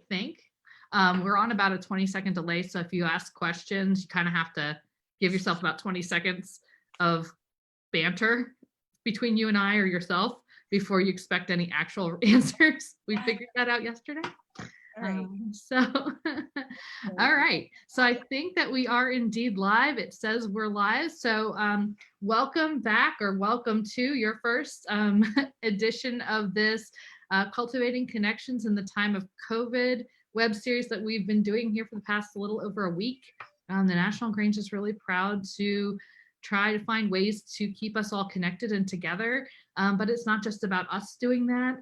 think. We're on about a 20-second delay, so if you ask questions, you kind of have to give yourself about 20 seconds of banter between you and I or yourself before you expect any actual answers. We figured that out yesterday. All right. All right. So I think that we are indeed live. It says we're live. So welcome back, or welcome to your first edition of this Cultivating Connections in the Time of COVID web series that we've been doing here for the past a little over a week. The National Grange is really proud to try to find ways to keep us all connected and together. But it's not just about us doing that.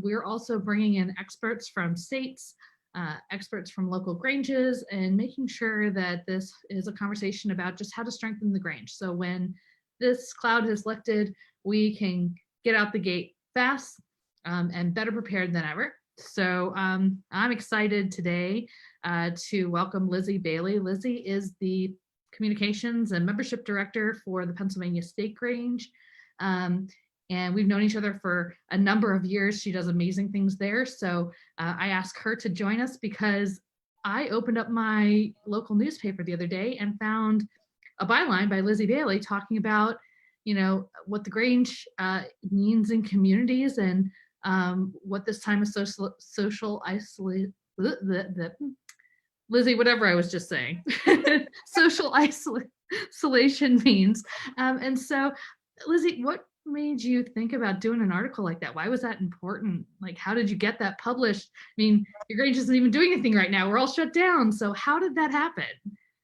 We're also bringing in experts from states, experts from local Granges, and making sure that this is a conversation about just how to strengthen the Grange. So when this cloud has lifted, we can get out the gate fast and better prepared than ever. So I'm excited today to welcome Lizzie Bailey. Lizzie is the Communications and Membership Director for the Pennsylvania State Grange. And we've known each other for a number of years. She does amazing things there. So I asked her to join us because I opened up my local newspaper the other day and found a byline by Lizzie Bailey talking about, you know, what the Grange means in communities and what this time of social isolation, Lizzie, whatever I was just saying, social isolation means. And so, Lizzie, what made you think about doing an article like that? Why was that important? Like, how did you get that published? I mean, your Grange isn't even doing anything right now. We're all shut down. So how did that happen?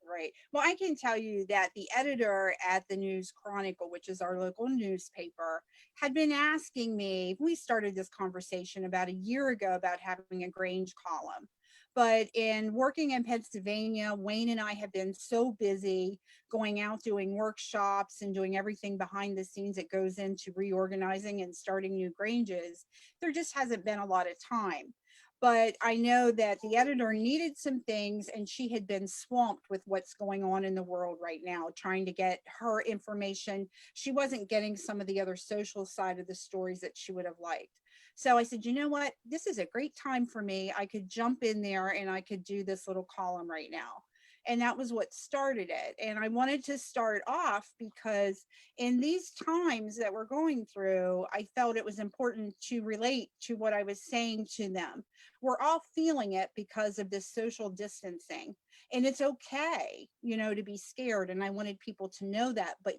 Right. Well, I can tell you that the editor at the News Chronicle, which is our local newspaper, had been asking me, we started this conversation about a year ago about having a Grange column. But in working in Pennsylvania, Wayne and I have been so busy going out doing workshops and doing everything behind the scenes that goes into reorganizing and starting new Granges. There just hasn't been a lot of time. But I know that the editor needed some things, and she had been swamped with what's going on in the world right now, trying to get her information. She wasn't getting some of the other social side of the stories that she would have liked. So I said, you know what, this is a great time for me. I could jump in there and I could do this little column right now. And that was what started it. And I wanted to start off because in these times that we're going through, I felt it was important to relate to what I was saying to them. We're all feeling it because of this social distancing. And it's okay, you know, to be scared. And I wanted people to know that, but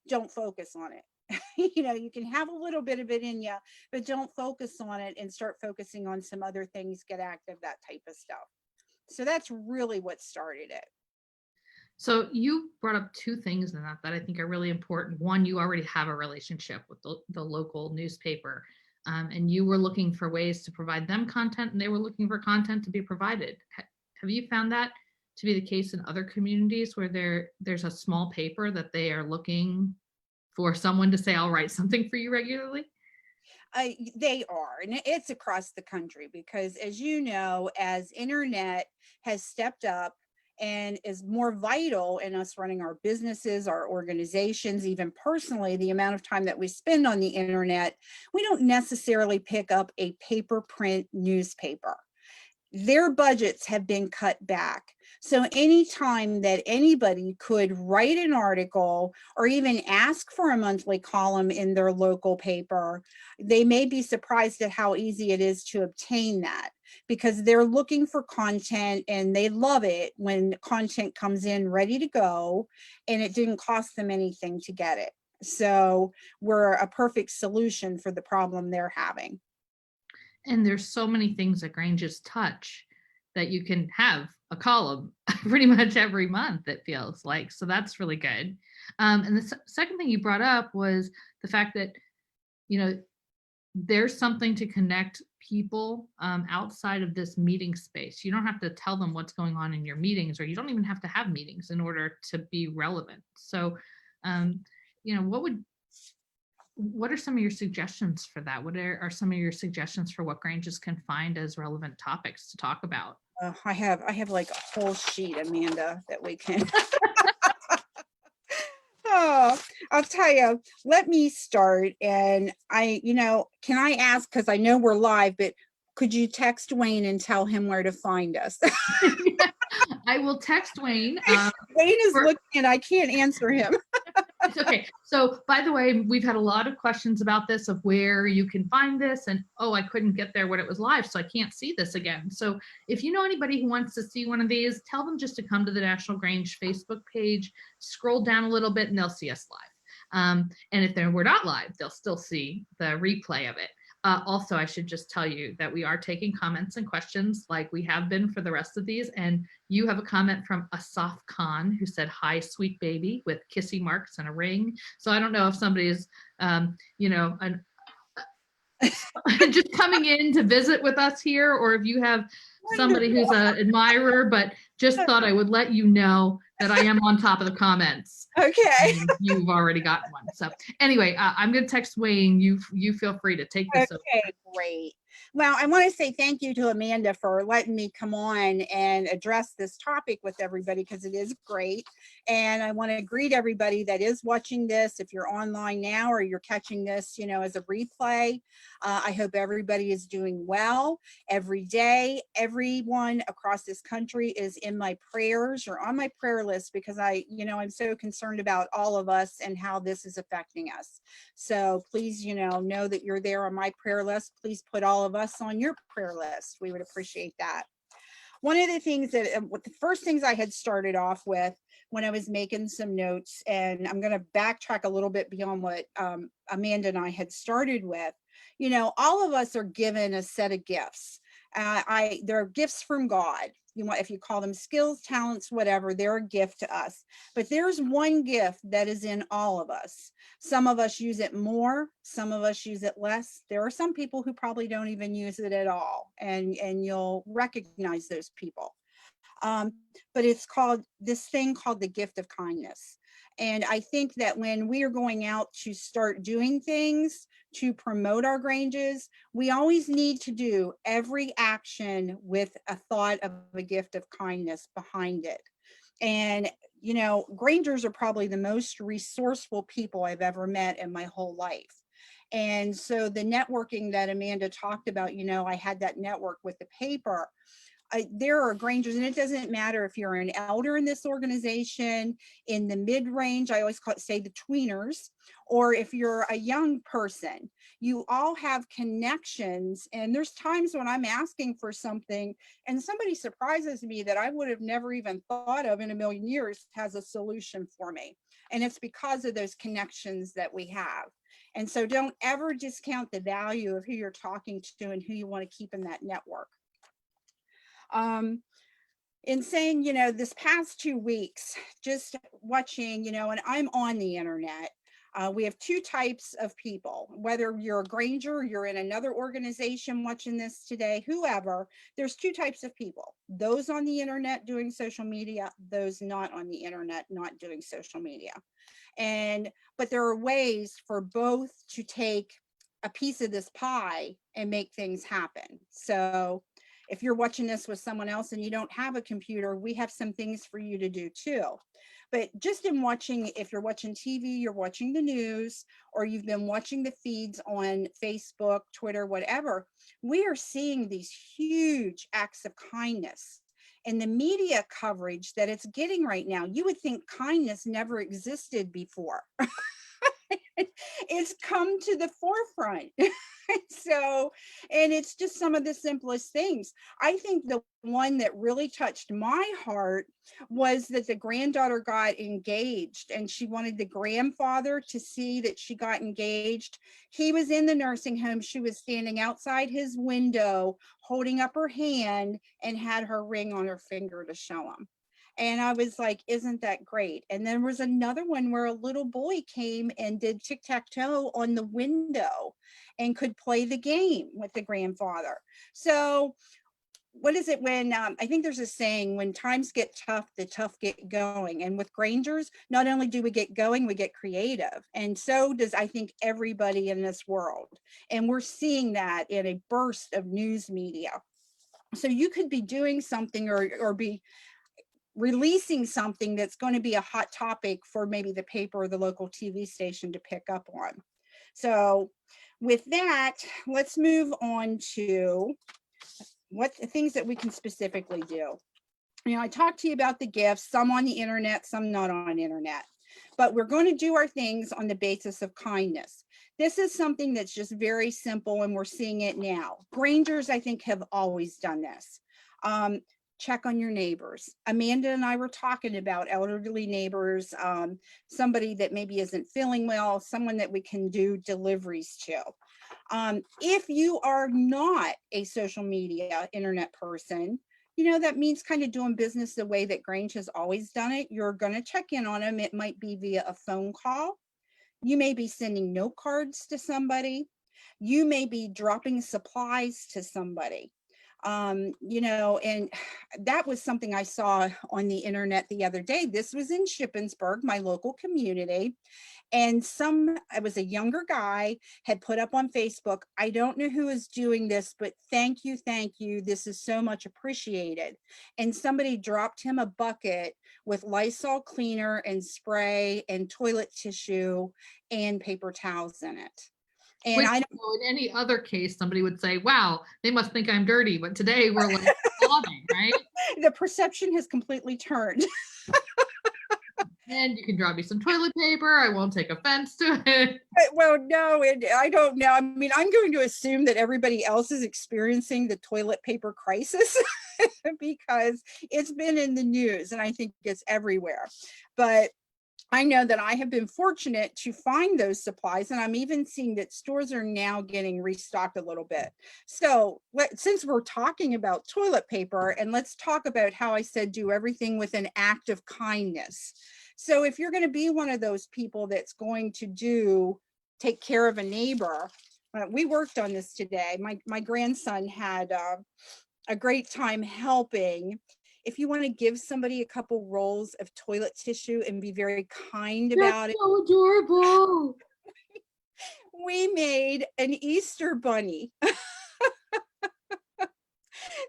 don't focus on it. You know, you can have a little bit of it in you, but don't focus on it and start focusing on some other things, get active, that type of stuff. So that's really what started it. So you brought up two things in that I think are really important. One, you already have a relationship with the local newspaper, and you were looking for ways to provide them content, and they were looking for content to be provided. Have you found that to be the case in other communities where there's a small paper that they are looking for someone to say, I'll write something for you regularly? They are, and it's across the country because, as you know, as internet has stepped up and is more vital in us running our businesses, our organizations, even personally, the amount of time that we spend on the internet, we don't necessarily pick up a paper print newspaper. Their budgets have been cut back. So anytime that anybody could write an article or even ask for a monthly column in their local paper, they may be surprised at how easy it is to obtain that, because they're looking for content and they love it when content comes in ready to go and it didn't cost them anything to get it. So we're a perfect solution for the problem they're having. And there's so many things that Granges touch that you can have a column pretty much every month, it feels like. So that's really good. And the second thing you brought up was the fact that, you know, there's something to connect people outside of this meeting space. You don't have to tell them what's going on in your meetings, or you don't even have to have meetings in order to be relevant. So, you know, what are some of your suggestions for that? What are some of your suggestions for what Granges can find as relevant topics to talk about? I have like a whole sheet, Amanda, that we can. Oh, I'll tell you, let me start. And can I ask, because I know we're live, but Could you text Wayne and tell him where to find us? I will text Wayne. Wayne is looking and I can't answer him. It's okay. So, by the way, we've had a lot of questions about this, of where you can find this, and oh, I couldn't get there when it was live, so I can't see this again. So if you know anybody who wants to see one of these, tell them just to come to the National Grange Facebook page, scroll down a little bit, and they'll see us live. And if we're not live, they'll still see the replay of it. Also, I should just tell you that we are taking comments and questions like we have been for the rest of these. And you have a comment from Asaf Khan who said, "Hi, sweet baby," with kissy marks and a ring. So I don't know if somebody is, just coming in to visit with us here, or if you have somebody who's an admirer, but just thought I would let you know that I am on top of the comments. Okay. You've already gotten one. So anyway, I'm going to text Wayne. You feel free to take this over. Okay, great. Well, I want to say thank you to Amanda for letting me come on and address this topic with everybody, because it is great. And I want to greet everybody that is watching this. If you're online now or you're catching this, as a replay, I hope everybody is doing well every day. Everyone across this country is in my prayers or on my prayer list, because I'm so concerned about all of us and how this is affecting us. So please, know that you're there on my prayer list. Please put all of us on your prayer list. We would appreciate that. One of the things that, the first things I had started off with when I was making some notes, and I'm going to backtrack a little bit beyond what Amanda and I had started with, all of us are given a set of gifts. They're gifts from God. If you call them skills, talents, whatever, they're a gift to us. But there's one gift that is in all of us. Some of us use it more, some of us use it less. There are some people who probably don't even use it at all, and you'll recognize those people. But it's called this thing called the gift of kindness. And I think that when we are going out to start doing things to promote our Granges, we always need to do every action with a thought of a gift of kindness behind it. And, Grangers are probably the most resourceful people I've ever met in my whole life. And so the networking that Amanda talked about, I had that network with the paper. There are Grangers, and it doesn't matter if you're an elder in this organization, in the mid-range, I always say the tweeners, or if you're a young person, you all have connections. And there's times when I'm asking for something and somebody surprises me that I would have never even thought of in a million years has a solution for me. And it's because of those connections that we have. And so don't ever discount the value of who you're talking to and who you want to keep in that network. In saying, this past 2 weeks, just watching, and I'm on the internet, we have two types of people, whether you're a Granger, you're in another organization watching this today, whoever, there's two types of people, those on the internet doing social media, those not on the internet, not doing social media. But there are ways for both to take a piece of this pie and make things happen. So if you're watching this with someone else and you don't have a computer, we have some things for you to do too. But just in watching, if you're watching TV, you're watching the news, or you've been watching the feeds on Facebook, Twitter, whatever, we are seeing these huge acts of kindness. And the media coverage that it's getting right now, you would think kindness never existed before. It's come to the forefront. So, and it's just some of the simplest things. I think the one that really touched my heart was that the granddaughter got engaged, and she wanted the grandfather to see that she got engaged. He was in the nursing home. She was standing outside his window, holding up her hand, and had her ring on her finger to show him. And I was like, isn't that great? And then there was another one where a little boy came and did tic-tac-toe on the window and could play the game with the grandfather. So what is it when, I think there's a saying, when times get tough, the tough get going. And with Grangers, not only do we get going, we get creative. And so does, I think, everybody in this world. And we're seeing that in a burst of news media. So you could be doing something or be releasing something that's going to be a hot topic for maybe the paper or the local TV station to pick up on. So with that, let's move on to what things that we can specifically do. I talked to you about the gifts, some on the internet, some not on internet, but we're going to do our things on the basis of kindness. This is something that's just very simple, and we're seeing it now. Grangers, I think, have always done this. Check on your neighbors. Amanda and I were talking about elderly neighbors, somebody that maybe isn't feeling well, someone that we can do deliveries to. If you are not a social media internet person, that means kind of doing business the way that Grange has always done it. You're going to check in on them. It might be via a phone call. You may be sending note cards to somebody. You may be dropping supplies to somebody. And that was something I saw on the internet the other day. This was in Shippensburg, my local community. And it was a younger guy had put up on Facebook, I don't know who is doing this, but thank you. This is so much appreciated. And somebody dropped him a bucket with Lysol cleaner and spray and toilet tissue and paper towels in it. And Which, in any other case, somebody would say, wow, they must think I'm dirty. But today we're like, loving, right? The perception has completely turned. And you can drop me some toilet paper. I won't take offense to it. Well, no, I don't know. I mean, I'm going to assume that everybody else is experiencing the toilet paper crisis because it's been in the news and I think it's everywhere. But I know that I have been fortunate to find those supplies, and I'm even seeing that stores are now getting restocked a little bit. So since we're talking about toilet paper, and let's talk about how I said do everything with an act of kindness. So if you're going to be one of those people that's going to take care of a neighbor, we worked on this today. My grandson had a great time helping. If you want to give somebody a couple rolls of toilet tissue and be very kind about it. So adorable. We made an Easter bunny.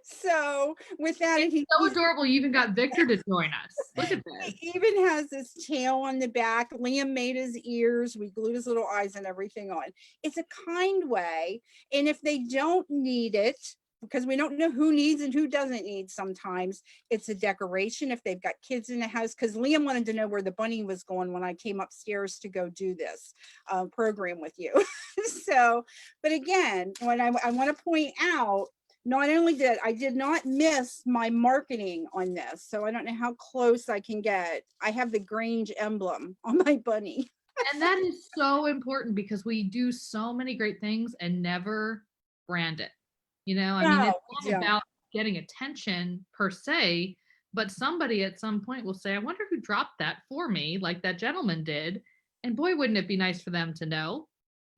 So with that, he's so adorable. You even got Victor to join us. Look at this. He even has this tail on the back. Liam made his ears. We glued his little eyes and everything on. It's a kind way. And if they don't need it, because we don't know who needs and who doesn't need sometimes, it's a decoration if they've got kids in the house, because Liam wanted to know where the bunny was going when I came upstairs to go do this program with you. So, but again, when I want to point out, not only did not miss my marketing on this, so I don't know how close I can get. I have the Grange emblem on my bunny. And that is so important because we do so many great things and never brand it. I mean, it's not about getting attention per se, but somebody at some point will say, I wonder who dropped that for me, like that gentleman did. And boy, wouldn't it be nice for them to know.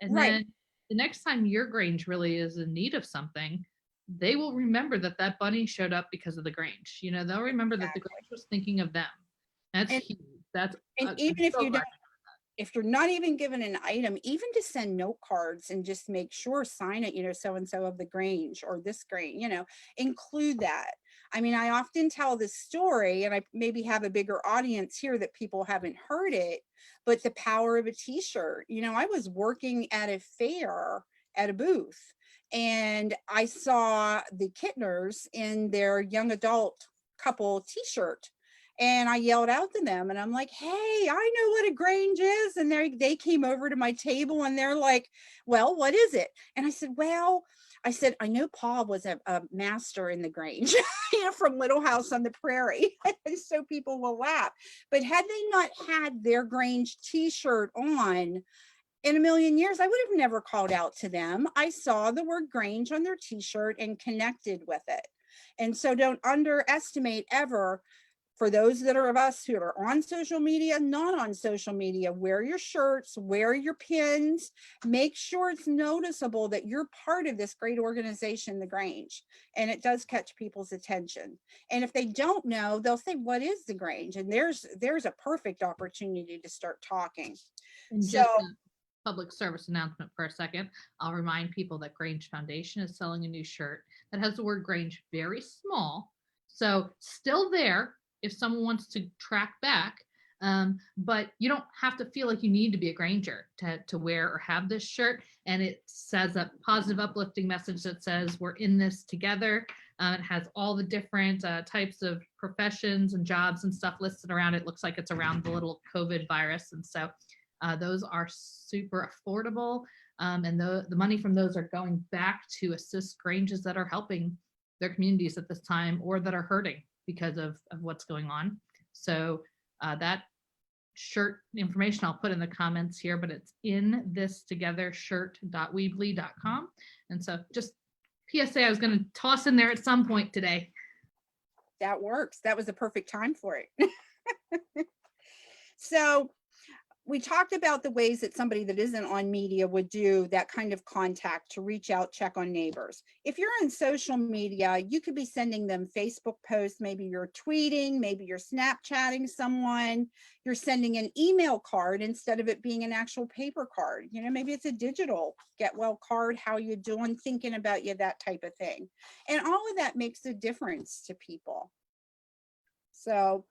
And then the next time your Grange really is in need of something, they will remember that bunny showed up because of the Grange. They'll remember that the Grange was thinking of them. That's huge. Even if you don't, if you're not even given an item, even to send note cards and just make sure, sign it, so-and-so of the Grange or this Grange, include that. I mean, I often tell this story, and I maybe have a bigger audience here that people haven't heard it, but the power of a t-shirt. I was working at a fair at a booth, and I saw the Kittners in their young adult couple t-shirt. And I yelled out to them and I'm like, hey, I know what a Grange is. And they came over to my table and they're like, well, what is it? And I said, I know Paul was a master in the Grange, from Little House on the Prairie. And so people will laugh. But had they not had their Grange t-shirt on, in a million years, I would have never called out to them. I saw the word Grange on their t-shirt and connected with it. And so don't underestimate ever, for those that are of us who are on social media, not on social media, wear your shirts, wear your pins, make sure it's noticeable that you're part of this great organization, the Grange, and it does catch people's attention. And if they don't know, they'll say, what is the Grange? And there's a perfect opportunity to start talking. And just a public service announcement for a second, I'll remind people that Grange Foundation is selling a new shirt that has the word Grange very small. So still there, if someone wants to track back, But you don't have to feel like you need to be a Granger to wear or have this shirt. And it says a positive, uplifting message that says we're in this together. It has all the different types of professions and jobs and stuff listed around it. Looks like it's around the little COVID virus. And so those are super affordable. And the money from those are going back to assist Granges that are helping their communities at this time or that are hurting because of what's going on. So that shirt information I'll put in the comments here, but it's in this together shirt.weebly.com. And so just PSA, I was going to toss in there at some point today. That works. That was a perfect time for it. So we talked about the ways that somebody that isn't on media would do that kind of contact to reach out, check on neighbors. If you're on social media, you could be sending them Facebook posts, maybe you're tweeting, maybe you're Snapchatting someone, you're sending an email card instead of it being an actual paper card. You know, maybe it's a digital get well card, how you doing, thinking about you, that type of thing. And all of that makes a difference to people. So,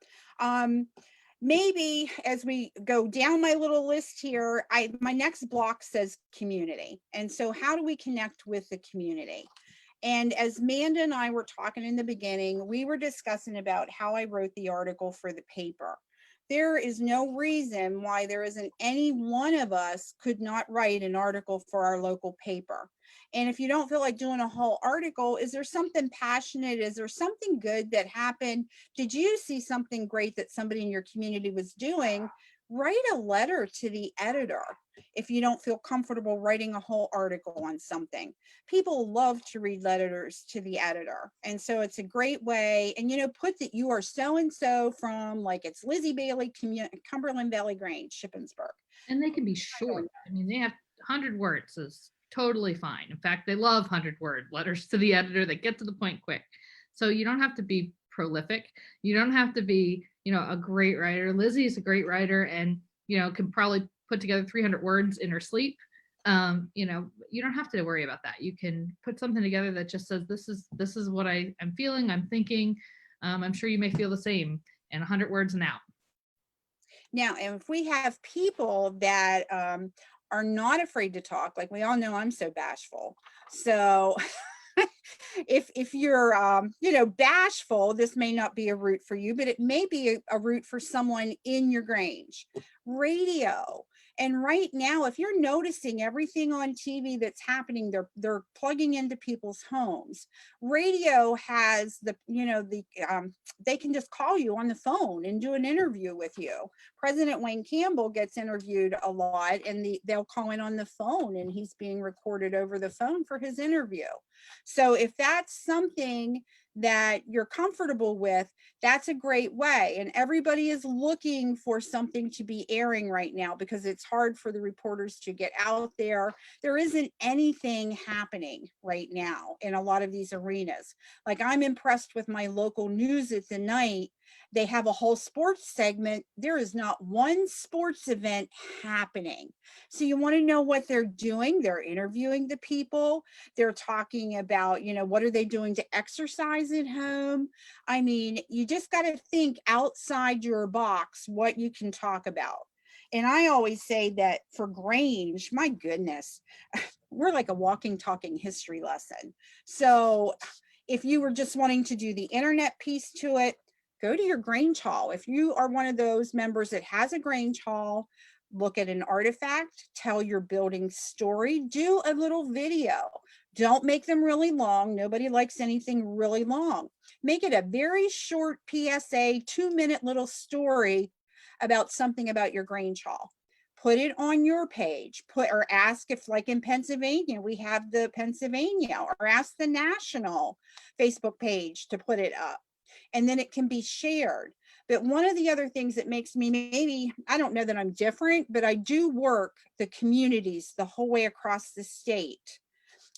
maybe as we go down my little list here, my next block says community. And so how do we connect with the community? And as Manda and I were talking in the beginning, we were discussing about how I wrote the article for the paper. There is no reason why there isn't any one of us could not write an article for our local paper. And if you don't feel like doing a whole article, is there something passionate? Is there something good that happened? Did you see something great that somebody in your community was doing? Write a letter to the editor if you don't feel comfortable writing a whole article on something. People love to read letters to the editor. And so it's a great way. And, you know, put that you are so-and-so from, like, it's Lizzie Bailey, Cumberland Valley Grange, Shippensburg. And they can be short. I mean, they have 100 words is totally fine. In fact, they love 100-word letters to the editor that get to the point quick. So you don't have to be prolific. You don't have to be, you know, a great writer. Lizzie is a great writer and, you know, can probably put together 300 words in her sleep. You know, you don't have to worry about that. You can put something together that just says, this is what I'm feeling, I'm thinking. I'm sure you may feel the same, and 100 words and out. Now, if we have people that are not afraid to talk, like we all know I'm so bashful. So if you're, you know, bashful, this may not be a route for you, but it may be a route for someone in your Grange. Radio. And right now, if you're noticing everything on TV that's happening, they're plugging into people's homes. Radio has the, you know, they can just call you on the phone and do an interview with you. President Wayne Campbell gets interviewed a lot, and they'll call in on the phone, and he's being recorded over the phone for his interview. So if that's something that you're comfortable with, that's a great way. And everybody is looking for something to be airing right now because it's hard for the reporters to get out there. There isn't anything happening right now in a lot of these arenas. Like, I'm impressed with my local news at the night. They have a whole sports segment. There is not one sports event happening. So you want to know what they're doing. They're interviewing the people. They're talking about, you know, what are they doing to exercise at home? I mean, you just got to think outside your box what you can talk about. And I always say that for Grange, my goodness, we're like a walking, talking history lesson. So if you were just wanting to do the internet piece to it, go to your Grange Hall. If you are one of those members that has a Grange Hall, look at an artifact, tell your building story, do a little video. Don't make them really long. Nobody likes anything really long. Make it a very short PSA, 2-minute little story about something about your Grange Hall. Put it on your page, or ask if, like in Pennsylvania, we have the Pennsylvania, or ask the national Facebook page to put it up. And then it can be shared. But one of the other things that makes me, maybe, I don't know that I'm different, but I do work the communities the whole way across the state.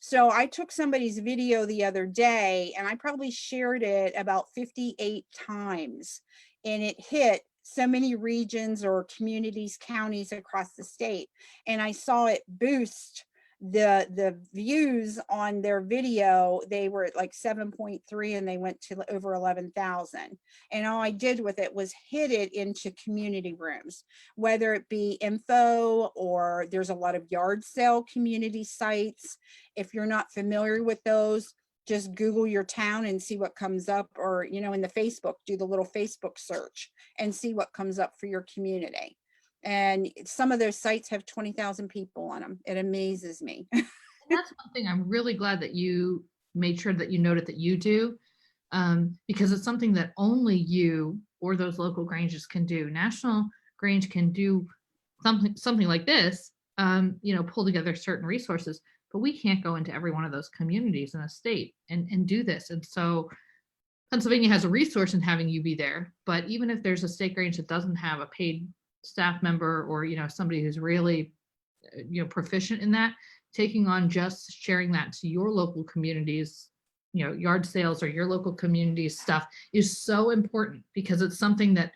So I took somebody's video the other day and I probably shared it about 58 times, and it hit so many regions or communities, counties across the state. And I saw it boost the views on their video, they were at like 7.3 and they went to over 11,000. And all I did with it was hit it into community rooms, whether it be info, or there's a lot of yard sale community sites. If you're not familiar with those, just Google your town and see what comes up, or, you know, in the Facebook, do the little Facebook search and see what comes up for your community. And some of those sites have 20,000 people on them. It amazes me. That's one thing I'm really glad that you made sure that you noted that you do, because it's something that only you or those local Granges can do. National Grange can do something like this, pull together certain resources, but we can't go into every one of those communities in a state and do this. And so Pennsylvania has a resource in having you be there, but even if there's a state Grange that doesn't have a paid staff member, or somebody who's really proficient in that, taking on just sharing that to your local communities, yard sales or your local communities stuff is so important, because it's something that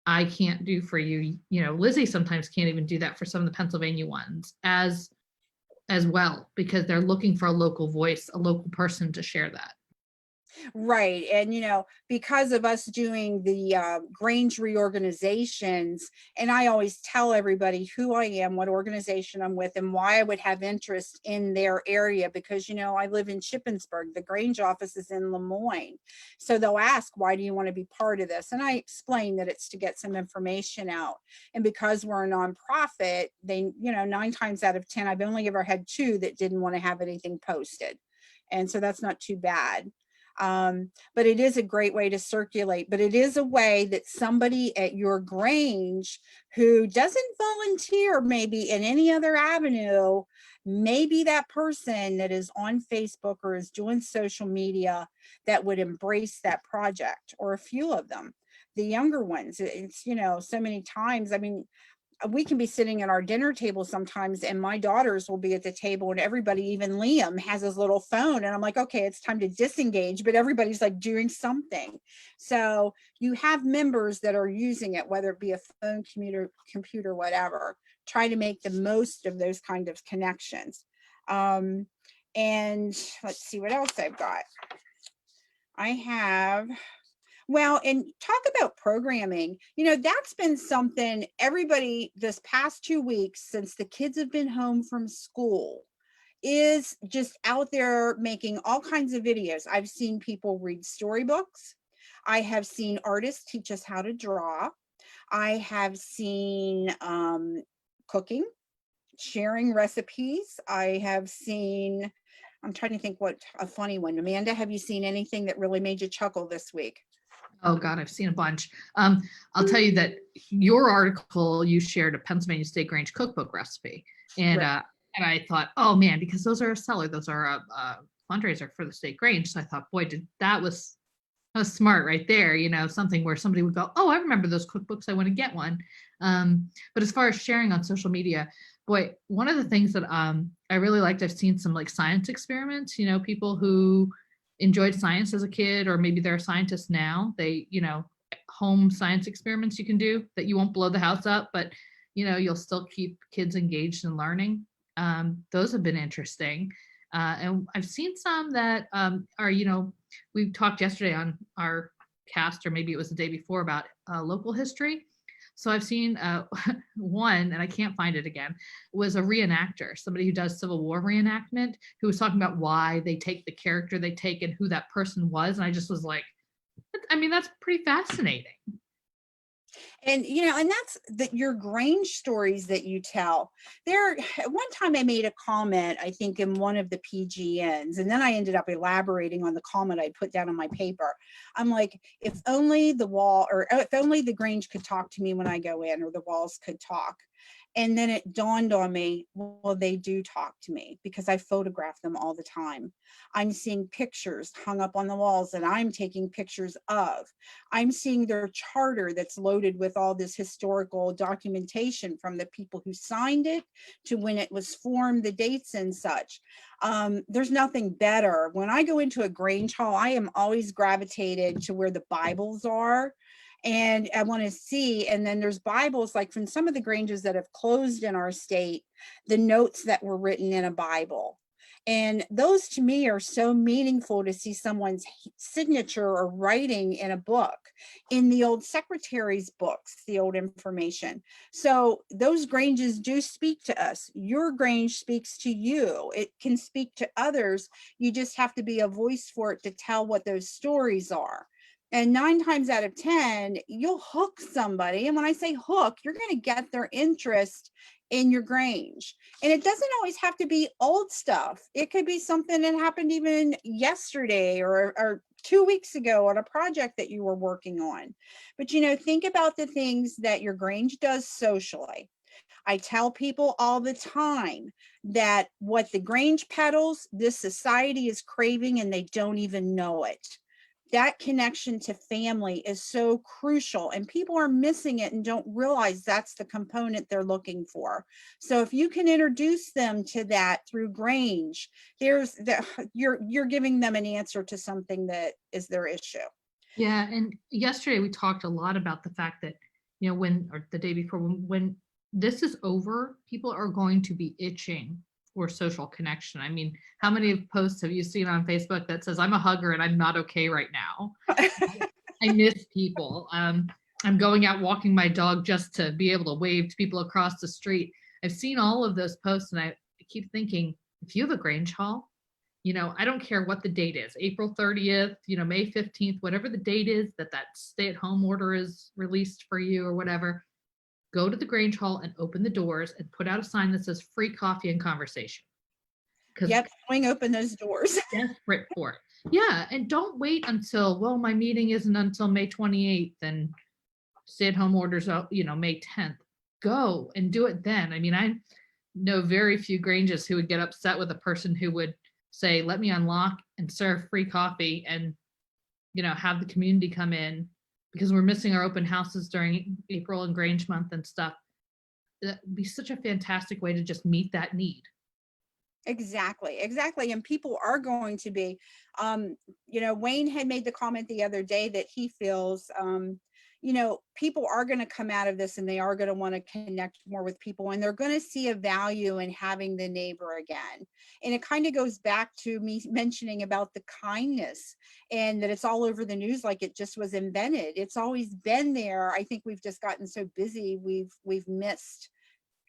I can't do for you. Lizzie sometimes can't even do that for some of the Pennsylvania ones as well, because they're looking for a local voice, a local person to share that. Right. And, because of us doing the Grange reorganizations, and I always tell everybody who I am, what organization I'm with, and why I would have interest in their area, because, I live in Shippensburg. The Grange office is in Lemoyne. So they'll ask, why do you want to be part of this? And I explain that it's to get some information out. And because we're a nonprofit, they, 9 times out of 10, I've only ever had 2 that didn't want to have anything posted. And so that's not too bad. But it is a great way to circulate, but it is a way that somebody at your Grange who doesn't volunteer maybe in any other avenue, maybe that person that is on Facebook or is doing social media that would embrace that project, or a few of them. The younger ones, it's, so many times, I mean, we can be sitting at our dinner table sometimes, and my daughters will be at the table, and everybody, even Liam, has his little phone, and I'm like, okay, it's time to disengage, but everybody's like doing something. So you have members that are using it, whether it be a phone, computer, whatever. Try to make the most of those kind of connections. And let's see what else I've got. I have, well, and talk about programming, that's been something everybody this past 2 weeks, since the kids have been home from school, is just out there making all kinds of videos. I've seen people read storybooks. I have seen artists teach us how to draw. I have seen cooking, sharing recipes. I have seen, I'm trying to think what a funny one. Amanda, have you seen anything that really made you chuckle this week? Oh God, I've seen a bunch. I'll tell you that your article, you shared a Pennsylvania State Grange cookbook recipe. And Right. And I thought, oh man, because those are a seller, those are a fundraiser for the State Grange. So I thought, boy, that was smart right there, something where somebody would go, oh, I remember those cookbooks, I want to get one. But as far as sharing on social media, boy, one of the things that I really liked, I've seen some like science experiments, people who enjoyed science as a kid, or maybe they're a scientist now, they, home science experiments you can do that you won't blow the house up, but you'll still keep kids engaged in learning. Those have been interesting. And I've seen some that are, we talked yesterday on our cast, or maybe it was the day before, about local history. So I've seen one, and I can't find it again, was a reenactor, somebody who does Civil War reenactment, who was talking about why they take the character they take and who that person was. And I just was like, that's pretty fascinating. And, and that's your Grange stories that you tell. There, one time I made a comment, I think in one of the PGNs, and then I ended up elaborating on the comment I put down on my paper. I'm like, if only if only the Grange could talk to me when I go in, or the walls could talk. And then it dawned on me, well, they do talk to me, because I photograph them all the time. I'm seeing pictures hung up on the walls that I'm taking pictures of. I'm seeing their charter that's loaded with all this historical documentation, from the people who signed it to when it was formed, the dates and such. There's nothing better. When I go into a Grange hall, I am always gravitated to where the Bibles are. And I want to see, and then there's Bibles like from some of the Granges that have closed in our state, the notes that were written in a Bible. And those to me are so meaningful to see someone's signature or writing in a book, in the old secretary's books, the old information. So those Granges do speak to us. Your Grange speaks to you. It can speak to others. You just have to be a voice for it to tell what those stories are. And 9 times out of 10, you'll hook somebody. And when I say hook, you're going to get their interest in your Grange. And it doesn't always have to be old stuff. It could be something that happened even yesterday or 2 weeks ago on a project that you were working on. But, think about the things that your Grange does socially. I tell people all the time that what the Grange peddles, this society is craving and they don't even know it. That connection to family is so crucial, and people are missing it and don't realize that's the component they're looking for. So if you can introduce them to that through Grange, you're giving them an answer to something that is their issue. Yeah, and yesterday we talked a lot about the fact that, or the day before, when this is over, people are going to be itching for social connection. I mean, how many posts have you seen on Facebook that says, I'm a hugger and I'm not okay right now? I miss people. I'm going out walking my dog just to be able to wave to people across the street. I've seen all of those posts, and I keep thinking, if you have a Grange hall, I don't care what the date is, April 30th, May 15th, whatever the date is that stay-at-home order is released for you or whatever, go to the Grange hall and open the doors and put out a sign that says free coffee and conversation. Yep, swing open those doors. Desperate for it. Yeah, and don't wait until, well, my meeting isn't until May 28th and stay-at-home orders out, May 10th. Go and do it then. I mean, I know very few Granges who would get upset with a person who would say, let me unlock and serve free coffee and, have the community come in, because we're missing our open houses during April and Grange month and stuff. That'd be such a fantastic way to just meet that need. Exactly. And people are going to be, Wayne had made the comment the other day that he feels, people are going to come out of this and they are going to want to connect more with people, and they're going to see a value in having the neighbor again. And it kind of goes back to me mentioning about the kindness, and that it's all over the news like it just was invented. It's always been there. I think we've just gotten so busy, we've missed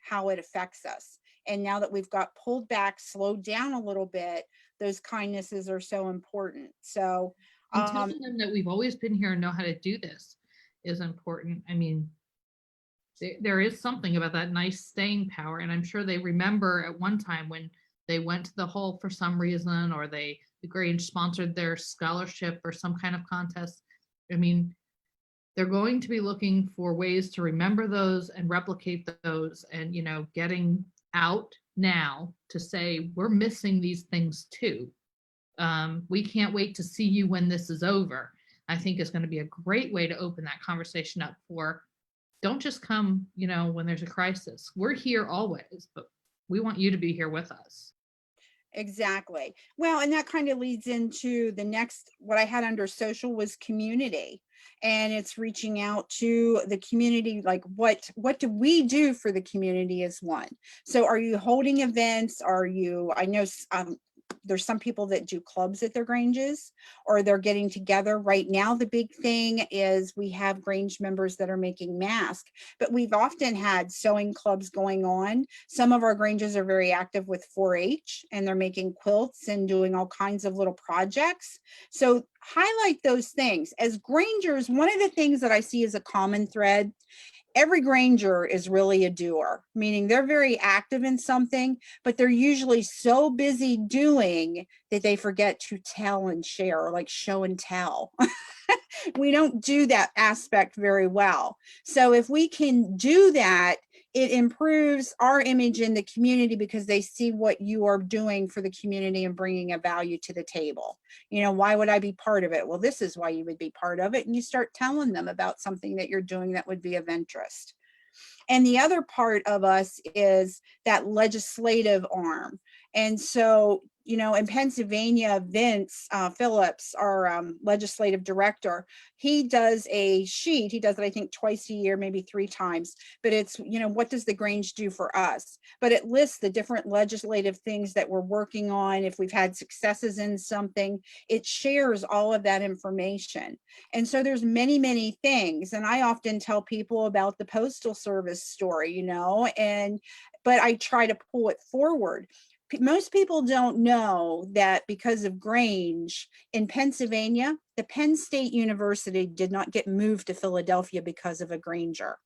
how it affects us. And now that we've got pulled back, slowed down a little bit, those kindnesses are so important. So and telling them that we've always been here and know how to do this is important. I mean, there is something about that nice staying power. And I'm sure they remember at one time when they went to the hall for some reason, or the Grange sponsored their scholarship or some kind of contest. I mean, they're going to be looking for ways to remember those and replicate those, and, getting out now to say, we're missing these things too. We can't wait to see you when this is over. I think is going to be a great way to open that conversation up for, don't just come, when there's a crisis. We're here always, but we want you to be here with us. Exactly. Well, and that kind of leads into the next, what I had under social was community. And it's reaching out to the community, like what do we do for the community is one. So are you holding events? I know there's some people that do clubs at their Granges, or they're getting together. Right now, the big thing is we have Grange members that are making masks, but we've often had sewing clubs going on. Some of our Granges are very active with 4-H, and they're making quilts and doing all kinds of little projects. So highlight those things. As Grangers, one of the things that I see as a common thread, every Granger is really a doer, meaning they're very active in something, but they're usually so busy doing that they forget to tell and share, like show and tell. We don't do that aspect very well. So if we can do that, it improves our image in the community, because they see what you are doing for the community and bringing a value to the table. Why would I be part of it? Well, this is why you would be part of it. And you start telling them about something that you're doing that would be of interest. And the other part of us is that legislative arm. And so, in Pennsylvania, Vince Phillips, our legislative director, he does a sheet. He does it, I think, twice a year, maybe 3 times. But it's, what does the Grange do for us? But it lists the different legislative things that we're working on. If we've had successes in something, it shares all of that information. And so there's many, many things. And I often tell people about the Postal Service story, but I try to pull it forward. Most people don't know that because of Grange in Pennsylvania, the Penn State University did not get moved to Philadelphia because of a Granger.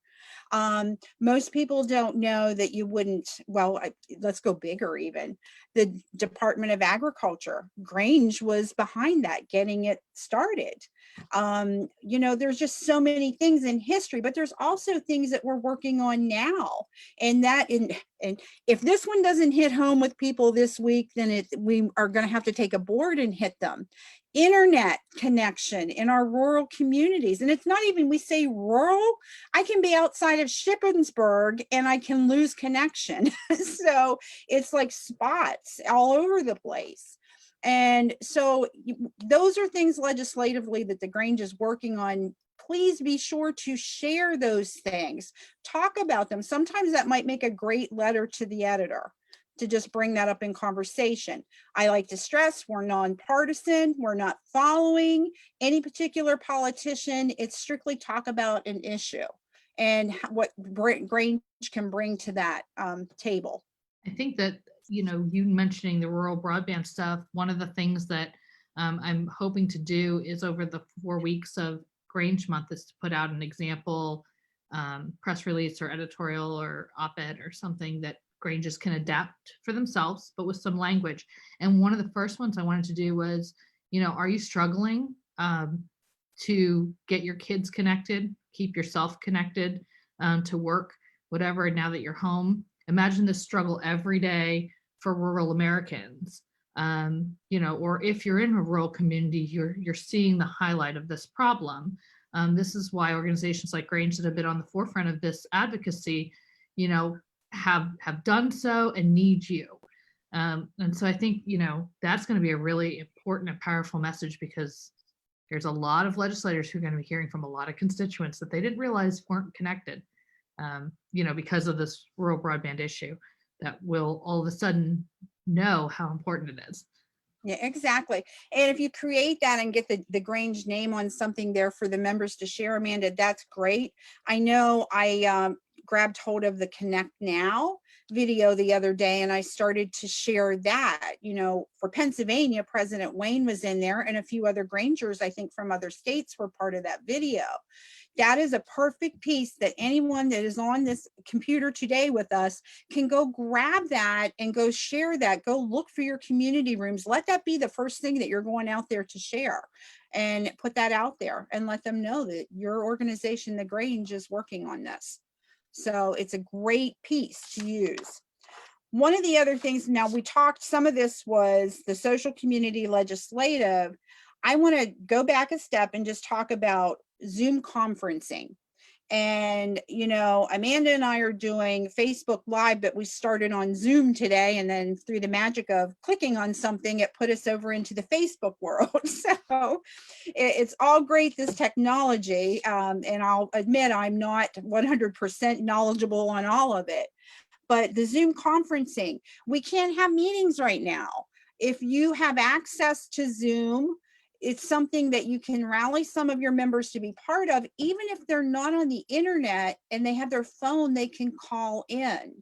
Most people don't know that you wouldn't, let's go bigger even. The Department of Agriculture, Grange was behind that, getting it started. There's just so many things in history, but there's also things that we're working on now. And if this one doesn't hit home with people this week, then we are going to have to take a board and hit them. Internet connection in our rural communities. And it's not even, we say rural, I can be outside of Shippensburg and I can lose connection. So it's like spots all over the place. And so those are things legislatively that the Grange is working on. Please be sure to share those things. Talk about them. Sometimes that might make a great letter to the editor, to just bring that up in conversation. I like to stress we're nonpartisan. We're not following any particular politician. It's strictly talk about an issue and what Grange can bring to that table. I think that, you mentioning the rural broadband stuff, one of the things that I'm hoping to do is over the 4 weeks of Grange month is to put out an example press release or editorial or op-ed or something that Granges can adapt for themselves, but with some language. And one of the first ones I wanted to do was, are you struggling to get your kids connected, keep yourself connected to work, whatever, now that you're home? Imagine this struggle every day for rural Americans. Or if you're in a rural community, you're seeing the highlight of this problem. This is why organizations like Grange that have been on the forefront of this advocacy, have done so and need you. And so I think, that's going to be a really important and powerful message, because there's a lot of legislators who are going to be hearing from a lot of constituents that they didn't realize weren't connected, because of this rural broadband issue, that will all of a sudden know how important it is. Yeah, exactly. And if you create that and get the Grange name on something there for the members to share, Amanda, that's great. I know I grabbed hold of the Connect Now video the other day, and I started to share that. For Pennsylvania, President Wayne was in there, and a few other Grangers, I think from other states, were part of that video. That is a perfect piece that anyone that is on this computer today with us can go grab that and go share that. Go look for your community rooms. Let that be the first thing that you're going out there to share, and put that out there and let them know that your organization, the Grange, is working on this. So it's a great piece to use. One of the other things, now we talked, some of this was the social community legislative. I want to go back a step and just talk about Zoom conferencing. And, Amanda and I are doing Facebook Live, but we started on Zoom today. And then through the magic of clicking on something, it put us over into the Facebook world. So it's all great, this technology. And I'll admit I'm not 100% knowledgeable on all of it. But the Zoom conferencing, we can't have meetings right now. If you have access to Zoom, it's something that you can rally some of your members to be part of. Even if they're not on the internet and they have their phone, they can call in.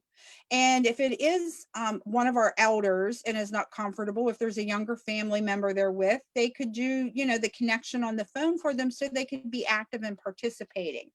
And if it is one of our elders and is not comfortable, if there's a younger family member they're with, they could do, the connection on the phone for them so they could be active and participating.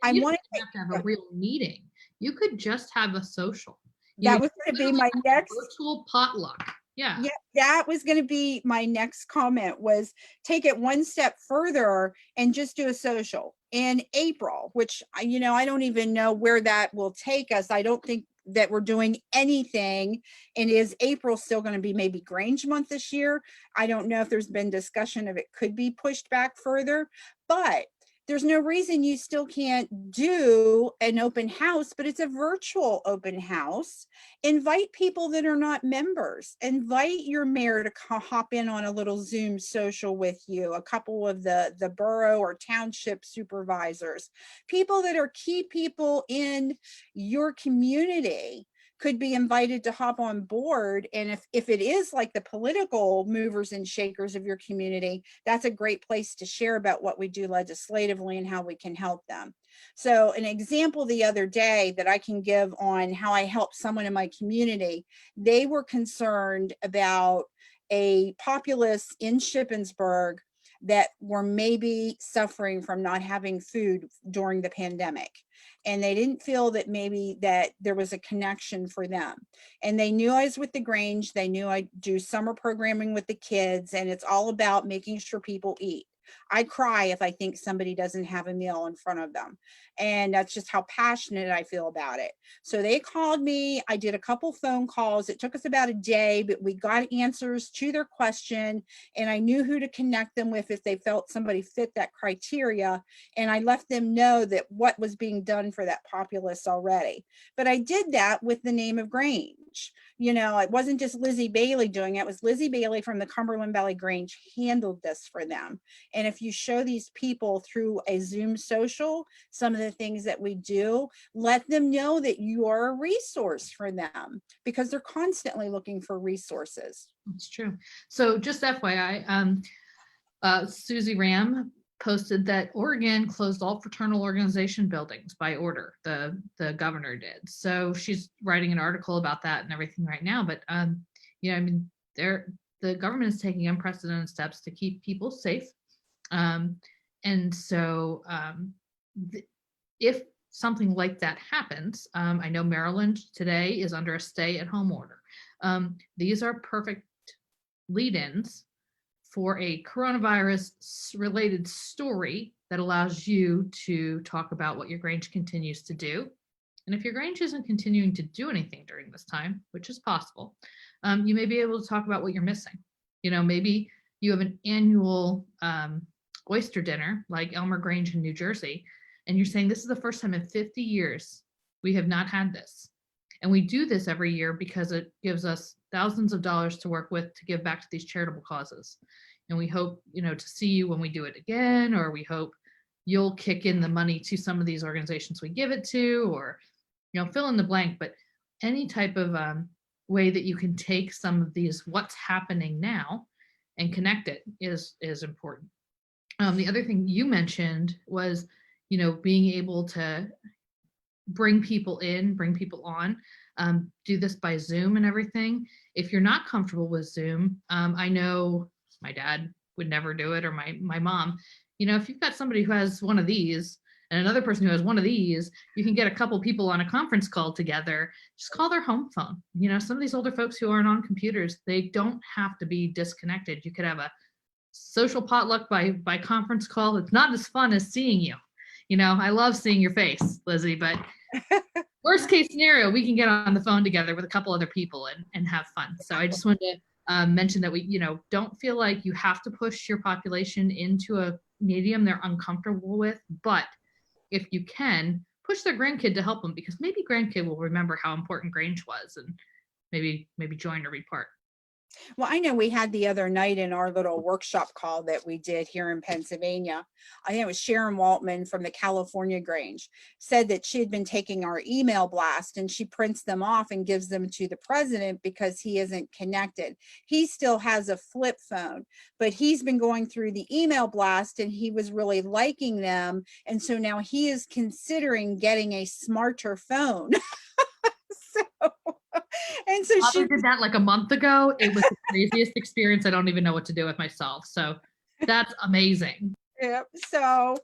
You don't have to have a real meeting. You could just have a social. That was going to be my next virtual potluck. Yeah, that was going to be my next comment, was take it one step further and just do a social in April, which, I don't even know where that will take us. I don't think that we're doing anything. And is April still going to be maybe Grange month this year? I don't know if there's been discussion of it could be pushed back further, but there's no reason you still can't do an open house, but it's a virtual open house. Invite people that are not members. Invite your mayor to hop in on a little Zoom social with you, a couple of the borough or township supervisors, people that are key people in your community could be invited to hop on board. And if it is like the political movers and shakers of your community, that's a great place to share about what we do legislatively and how we can help them. So an example the other day that I can give on how I helped someone in my community, they were concerned about a populace in Shippensburg that were maybe suffering from not having food during the pandemic. And they didn't feel that maybe that there was a connection for them. And they knew I was with the Grange. They knew I do summer programming with the kids, and it's all about making sure people eat. I cry if I think somebody doesn't have a meal in front of them. And that's just how passionate I feel about it. So they called me. I did a couple phone calls. It took us about a day, but we got answers to their question. And I knew who to connect them with if they felt somebody fit that criteria. And I let them know that what was being done for that populace already. But I did that with the name of Grange. You know, it wasn't just Lizzie Bailey doing it. It was Lizzie Bailey from the Cumberland Valley Grange handled this for them. And if you show these people through a Zoom social, some of the things that we do, let them know that you are a resource for them because they're constantly looking for resources. That's true. So just FYI, Susie Ram posted that Oregon closed all fraternal organization buildings by order. The governor did. So she's writing an article about that and everything right now. But you know, I mean, the government is taking unprecedented steps to keep people safe. And so if something like that happens, I know Maryland today is under a stay-at-home order. These are perfect lead-ins for a coronavirus related story that allows you to talk about what your Grange continues to do. And if your Grange isn't continuing to do anything during this time, which is possible, you may be able to talk about what you're missing. You know, maybe you have an annual oyster dinner like Elmer Grange in New Jersey, and you're saying this is the first time in 50 years we have not had this. And we do this every year because it gives us thousands of dollars to work with to give back to these charitable causes. And we hope, you know, to see you when we do it again, or we hope you'll kick in the money to some of these organizations we give it to, or, you know, fill in the blank. But any type of way that you can take some of these what's happening now and connect it is important. The other thing you mentioned was, you know, being able to bring people in, bring people on, do this by Zoom and everything. If you're not comfortable with Zoom, I know my dad would never do it, or my mom. You know, if you've got somebody who has one of these and another person who has one of these, you can get a couple people on a conference call together. Just call their home phone. You know, some of these older folks who aren't on computers, they don't have to be disconnected. You could have a social potluck by conference call. It's not as fun as seeing you. You know, I love seeing your face, Lizzie, but worst case scenario, we can get on the phone together with a couple other people and have fun. So I just wanted to mention that we, you know, don't feel like you have to push your population into a medium they're uncomfortable with, but if you can, push their grandkid to help them, because maybe grandkid will remember how important Grange was and maybe join or be part. Well, I know we had the other night in our little workshop call that we did here in Pennsylvania. I think it was Sharon Waltman from the California Grange said that she had been taking our email blast and she prints them off and gives them to the president because he isn't connected. He still has a flip phone, but he's been going through the email blast and he was really liking them. And so now he is considering getting a smarter phone. So, and so she did that like a month ago. It was the craziest experience. I don't even know what to do with myself. So that's amazing. Yep. So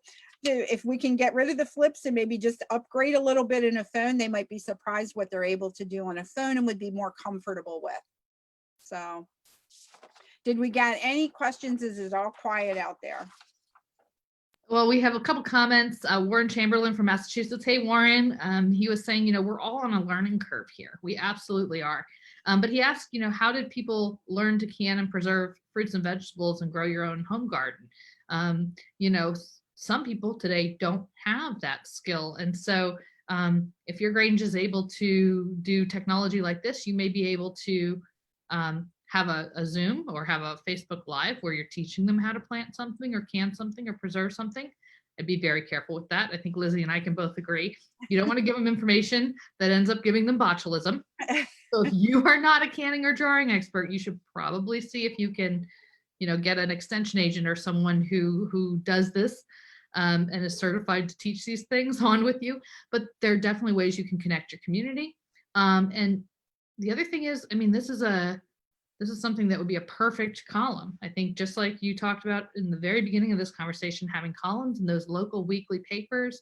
if we can get rid of the flips and maybe just upgrade a little bit in a phone, they might be surprised what they're able to do on a phone and would be more comfortable with. So did we get any questions? Is it all quiet out there? Well, we have a couple comments. Warren Chamberlain from Massachusetts. Hey, Warren. He was saying, you know, we're all on a learning curve here. We absolutely are. But he asked, you know, how did people learn to can and preserve fruits and vegetables and grow your own home garden? You know, some people today don't have that skill. And so if your Grange is able to do technology like this, you may be able to have a Zoom or have a Facebook Live where you're teaching them how to plant something or can something or preserve something. I'd be very careful with that. I think Lizzie and I can both agree. You don't want to give them information that ends up giving them botulism. So if you are not a canning or drawing expert, you should probably see if you can, get an extension agent or someone who does this and is certified to teach these things on with you. But there are definitely ways you can connect your community. And the other thing is, this is something that would be a perfect column. I think just like you talked about in the very beginning of this conversation, having columns in those local weekly papers.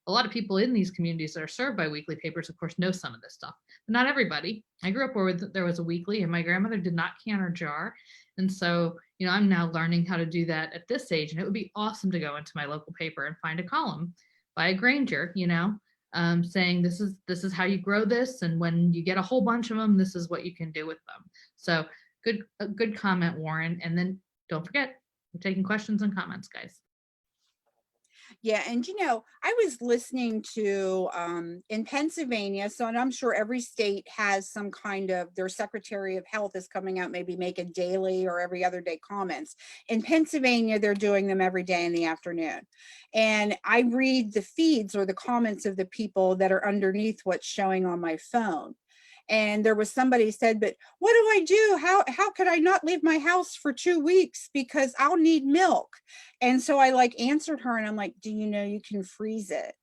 A lot of people in these communities that are served by weekly papers, of course, know some of this stuff, but not everybody. I grew up where there was a weekly and my grandmother did not can or jar. And so, I'm now learning how to do that at this age. And it would be awesome to go into my local paper and find a column by a Granger, saying this is how you grow this. And when you get a whole bunch of them, this is what you can do with them. So a good comment, Warren. And then don't forget, we're taking questions and comments, guys. Yeah, and I was listening to in Pennsylvania, so and I'm sure every state has some kind of, their Secretary of Health is coming out, maybe make a daily or every other day comments. In Pennsylvania, they're doing them every day in the afternoon. And I read the feeds or the comments of the people that are underneath what's showing on my phone. And there was somebody said, but what do I do? How could I not leave my house for 2 weeks because I'll need milk? And so I answered her and I'm like, do you know you can freeze it?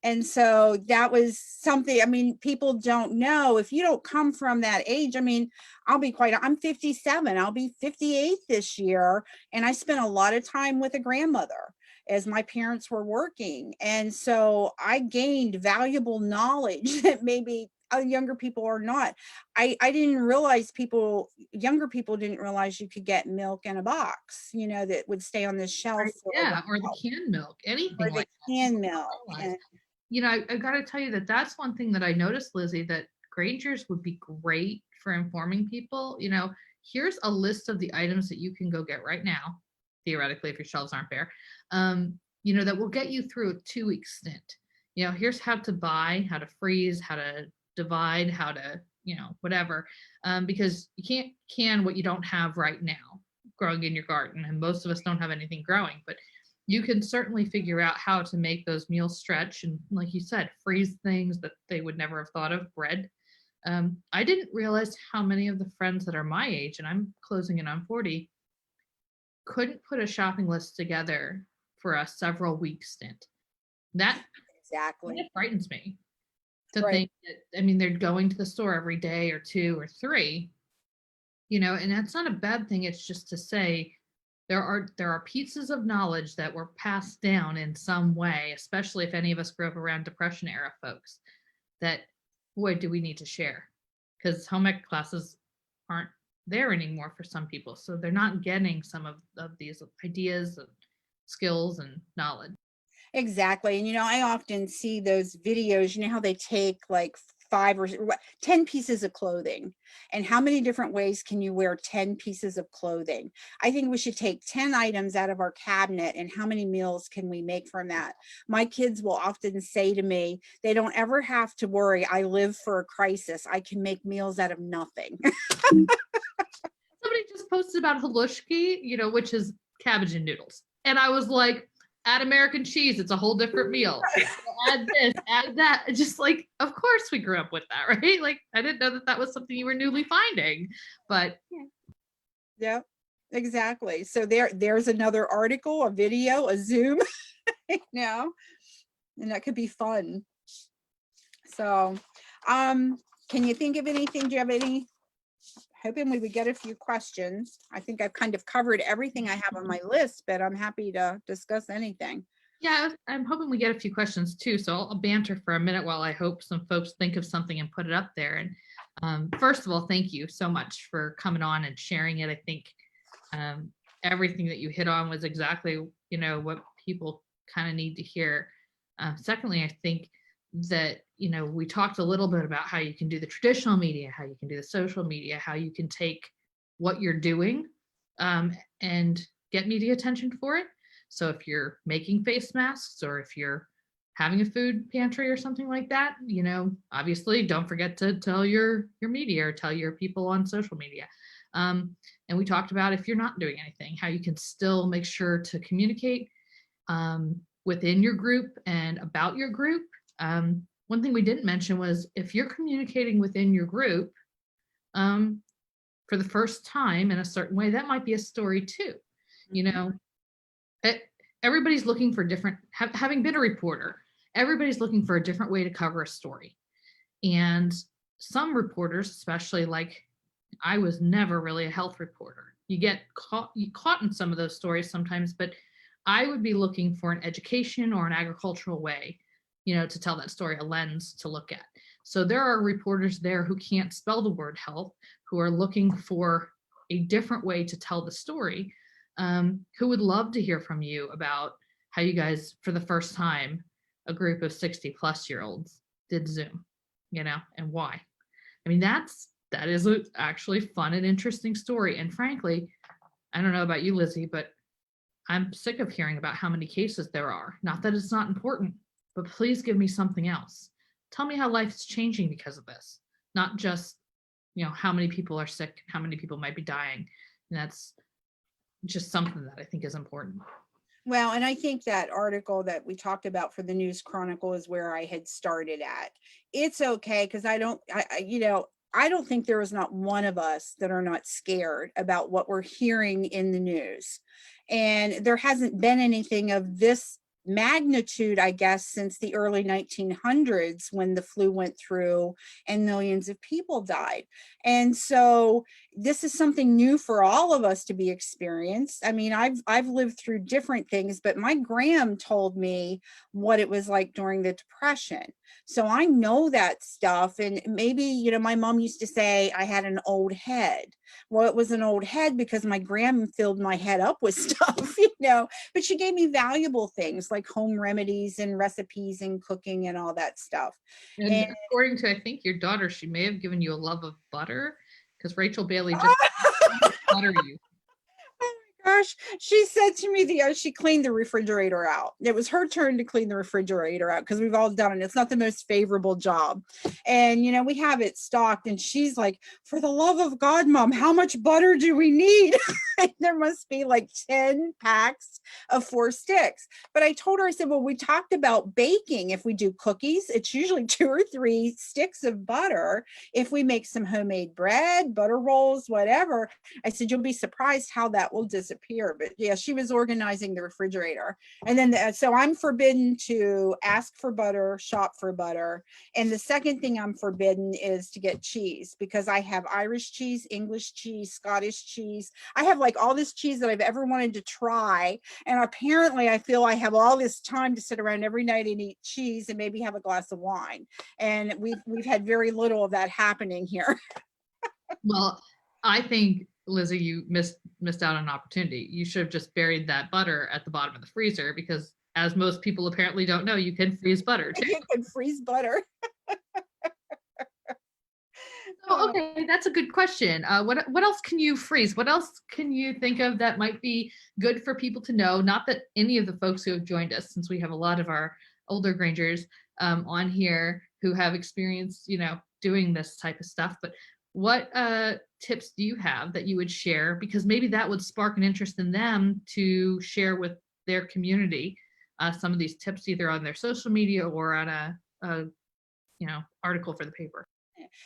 And so that was something, people don't know if you don't come from that age. I'm 57, I'll be 58 this year. And I spent a lot of time with a grandmother as my parents were working. And so I gained valuable knowledge that maybe younger people are not. I didn't realize younger people didn't realize you could get milk in a box, that would stay on the shelf. Right, yeah, or the canned milk, anything or the like canned milk. that. I got to tell you that's one thing that I noticed, Lizzie, that Grangers would be great for informing people. Here's a list of the items that you can go get right now, theoretically, if your shelves aren't bare, that will get you through a 2-week stint. Here's how to buy, how to freeze, how to divide, how to, whatever, because you can't can what you don't have right now growing in your garden. And most of us don't have anything growing, but you can certainly figure out how to make those meals stretch. And like you said, freeze things that they would never have thought of, bread. I didn't realize how many of the friends that are my age, and I'm closing in on 40, couldn't put a shopping list together for a several week stint. That frightens me. To think that, they're going to the store every day or 2 or 3, and that's not a bad thing. It's just to say there are pieces of knowledge that were passed down in some way, especially if any of us grew up around Depression era folks, that, boy, do we need to share, because home ec classes aren't there anymore for some people. So they're not getting some of these ideas and skills and knowledge. Exactly. And, I often see those videos, how they take 5 or 10 pieces of clothing and how many different ways can you wear 10 pieces of clothing? I think we should take 10 items out of our cabinet and how many meals can we make from that? My kids will often say to me, they don't ever have to worry. I live for a crisis. I can make meals out of nothing. Somebody just posted about halushki, which is cabbage and noodles. And I was like, add American cheese, it's a whole different meal. Add this, add that. Just of course we grew up with that, right? I didn't know that was something you were newly finding, but yeah, exactly. So there's another article, a video, a Zoom, and that could be fun. So, can you think of anything? Do you have any? Hoping we would get a few questions. I think I've kind of covered everything I have on my list, but I'm happy to discuss anything. Yeah, I'm hoping we get a few questions too. So I'll banter for a minute while I hope some folks think of something and put it up there. And first of all, thank you so much for coming on and sharing it. I think everything that you hit on was exactly, what people kind of need to hear. Secondly, I think that, we talked a little bit about how you can do the traditional media, how you can do the social media, how you can take what you're doing and get media attention for it. So if you're making face masks, or if you're having a food pantry or something like that, obviously don't forget to tell your media, or tell your people on social media. And we talked about, if you're not doing anything, how you can still make sure to communicate within your group and about your group. One thing we didn't mention was, if you're communicating within your group for the first time in a certain way, that might be a story too. Everybody's looking for different, having been a reporter, everybody's looking for a different way to cover a story. And some reporters, especially, like, I was never really a health reporter. You get caught in some of those stories sometimes, but I would be looking for an education or an agricultural way, to tell that story, a lens to look at. So there are reporters there who can't spell the word health, who are looking for a different way to tell the story, who would love to hear from you about how you guys, for the first time, a group of 60-plus-year-olds did Zoom, and why. I mean, that is actually fun and interesting story. And frankly, I don't know about you, Lizzie, but I'm sick of hearing about how many cases there are. Not that it's not important, but please give me something else. Tell me how life is changing because of this, not just, how many people are sick, how many people might be dying. And that's just something that I think is important. Well, and I think that article that we talked about for the News Chronicle is where I had started at. It's okay, because I don't think there is not one of us that are not scared about what we're hearing in the news. And there hasn't been anything of this magnitude, I guess, since the early 1900s, when the flu went through and millions of people died. And so this is something new for all of us to be experienced. I mean, I've lived through different things, but my Graham told me what it was like during the Depression. So I know that stuff. And maybe, my mom used to say I had an old head. Well, it was an old head because my Graham filled my head up with stuff, but she gave me valuable things like home remedies and recipes and cooking and all that stuff. And according to, I think, your daughter, she may have given you a love of butter, because Rachel Bailey just butter you. Oh my gosh, she said to me she cleaned the refrigerator out. It was her turn to clean the refrigerator out, because we've all done it. It's not the most favorable job. And, we have it stocked, and she's like, for the love of God, Mom, how much butter do we need? There must be like 10 packs of 4 sticks. But I told her, I said, well, we talked about baking. If we do cookies, it's usually 2 or 3 sticks of butter. If we make some homemade bread, butter rolls, whatever, I said, you'll be surprised how that will disappear. But yeah, she was organizing the refrigerator. And then, so I'm forbidden to ask for butter, shop for butter. And the second thing I'm forbidden is to get cheese, because I have Irish cheese, English cheese, Scottish cheese. I have like all this cheese that I've ever wanted to try. And apparently I feel I have all this time to sit around every night and eat cheese and maybe have a glass of wine. And we've had very little of that happening here. Well, I think, Lizzie, you missed out on an opportunity. You should have just buried that butter at the bottom of the freezer, because, as most people apparently don't know, you can freeze butter too. You can freeze butter. Oh, okay, that's a good question. What else can you freeze? What else can you think of that might be good for people to know? Not that any of the folks who have joined us, since we have a lot of our older Grangers on here who have experience, doing this type of stuff, but what tips do you have that you would share? Because maybe that would spark an interest in them to share with their community some of these tips, either on their social media or on a article for the paper.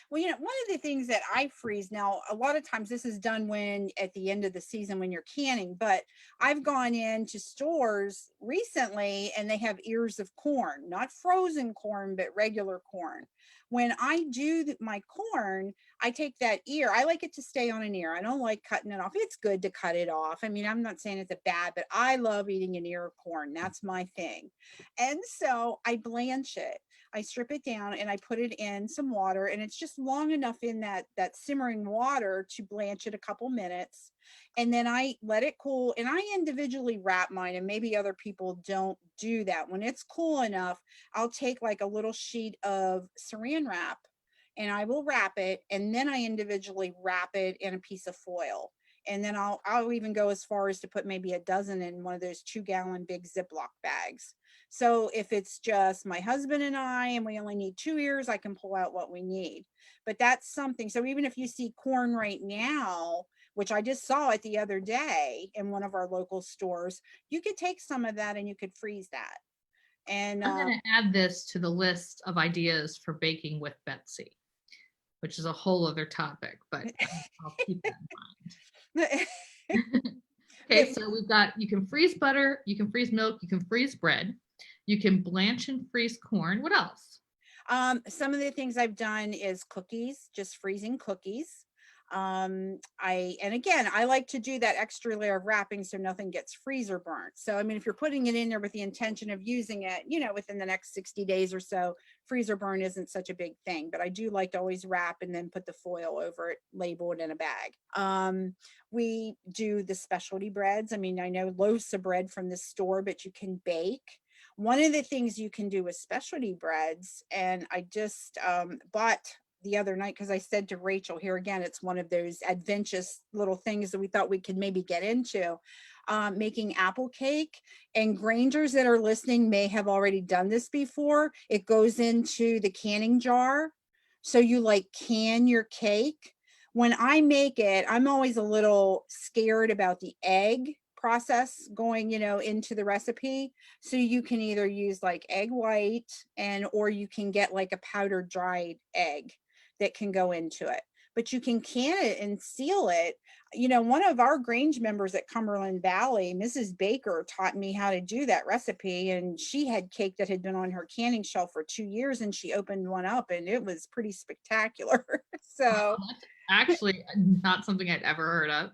Well, one of the things that I freeze now, a lot of times this is done when at the end of the season when you're canning, but I've gone into stores recently and they have ears of corn, not frozen corn, but regular corn. When I do my corn, I take that ear. I like it to stay on an ear. I don't like cutting it off. It's good to cut it off. I mean, I'm not saying it's a bad, but I love eating an ear of corn. That's my thing. And so I blanch it. I strip it down and I put it in some water, and it's just long enough in that simmering water to blanch it a couple minutes. And then I let it cool, and I individually wrap mine, and maybe other people don't do that. When it's cool enough, I'll take like a little sheet of Saran wrap and I will wrap it, and then I individually wrap it in a piece of foil. And then I'll even go as far as to put maybe a dozen in one of those 2-gallon big Ziploc bags. So if it's just my husband and I, and we only need 2 ears, I can pull out what we need. But that's something. So even if you see corn right now, which I just saw it the other day in one of our local stores, you could take some of that and you could freeze that. And I'm going to add this to the list of ideas for baking with Betsy, which is a whole other topic, but I'll keep that in mind. Okay, so we've got, you can freeze butter, you can freeze milk, you can freeze bread, you can blanch and freeze corn. What else? Some of the things I've done is cookies, just freezing cookies. And again, I like to do that extra layer of wrapping so nothing gets freezer burnt. So, I mean, if you're putting it in there with the intention of using it, within the next 60 days or so, freezer burn isn't such a big thing, but I do like to always wrap and then put the foil over it, label it in a bag. We do the specialty breads. I mean, I know loaves of bread from the store, but you can bake. One of the things you can do with specialty breads, and I just bought the other night, because I said to Rachel, here again, it's one of those adventurous little things that we thought we could maybe get into, making apple cake. And Grangers that are listening may have already done this before. It goes into the canning jar. So you like can your cake. When I make it, I'm always a little scared about the egg process going, into the recipe. So you can either use like egg white or you can get like a powdered dried egg that can go into it. But you can can it and seal it. One of our Grange members at Cumberland Valley, Mrs. Baker, taught me how to do that recipe. And she had cake that had been on her canning shelf for 2 years, and she opened one up and it was pretty spectacular. So that's actually not something I'd ever heard of.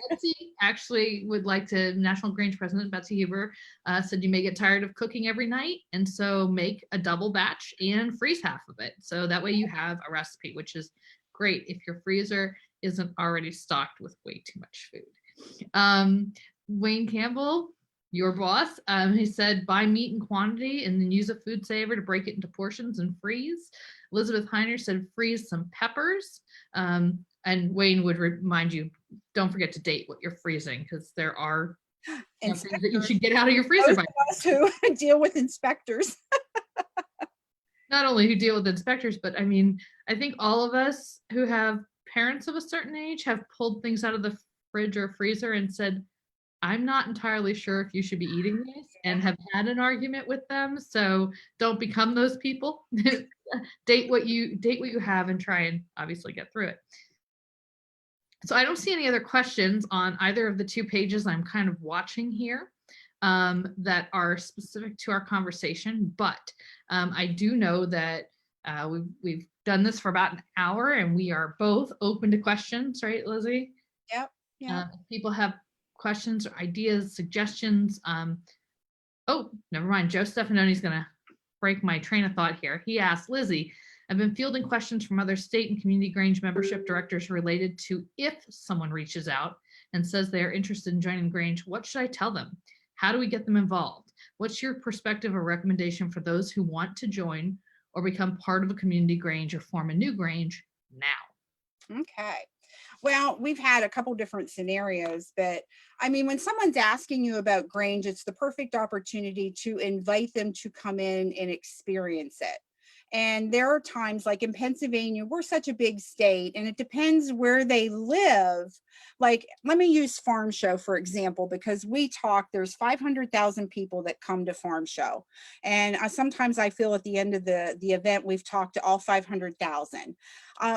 Betsy actually would like to, National Grange President Betsy Huber said you may get tired of cooking every night, and so make a double batch and freeze half of it. So that way you have a recipe, which is great if your freezer isn't already stocked with way too much food. Wayne Campbell, your boss, he said buy meat in quantity and then use a food saver to break it into portions and freeze. Elizabeth Heiner said freeze some peppers. And Wayne would remind you, don't forget to date what you're freezing, because there are things that you should get out of your freezer. Those of us who deal with inspectors. Not only who deal with inspectors, but I mean, I think all of us who have parents of a certain age have pulled things out of the fridge or freezer and said, I'm not entirely sure if you should be eating these, and have had an argument with them. So don't become those people. Date what you have and try and obviously get through it. So I don't see any other questions on either of the 2 pages I'm kind of watching here that are specific to our conversation, but I do know that we've done this for about an hour and we are both open to questions, right, Lizzie? Yep. If people have questions or ideas, suggestions. Oh, never mind. Joe Stefanoni's going to break my train of thought here. He asked, Lizzie, I've been fielding questions from other state and community Grange membership directors related to if someone reaches out and says they are interested in joining Grange, what should I tell them? How do we get them involved? What's your perspective or recommendation for those who want to join or become part of a community Grange or form a new Grange now? Okay. Well, we've had a couple different scenarios, but I mean, when someone's asking you about Grange, it's the perfect opportunity to invite them to come in and experience it. And there are times, like in Pennsylvania, we're such a big state, and it depends where they live. Like, let me use Farm Show, for example, because there's 500,000 people that come to Farm Show. And sometimes I feel at the end of the event, we've talked to all 500,000.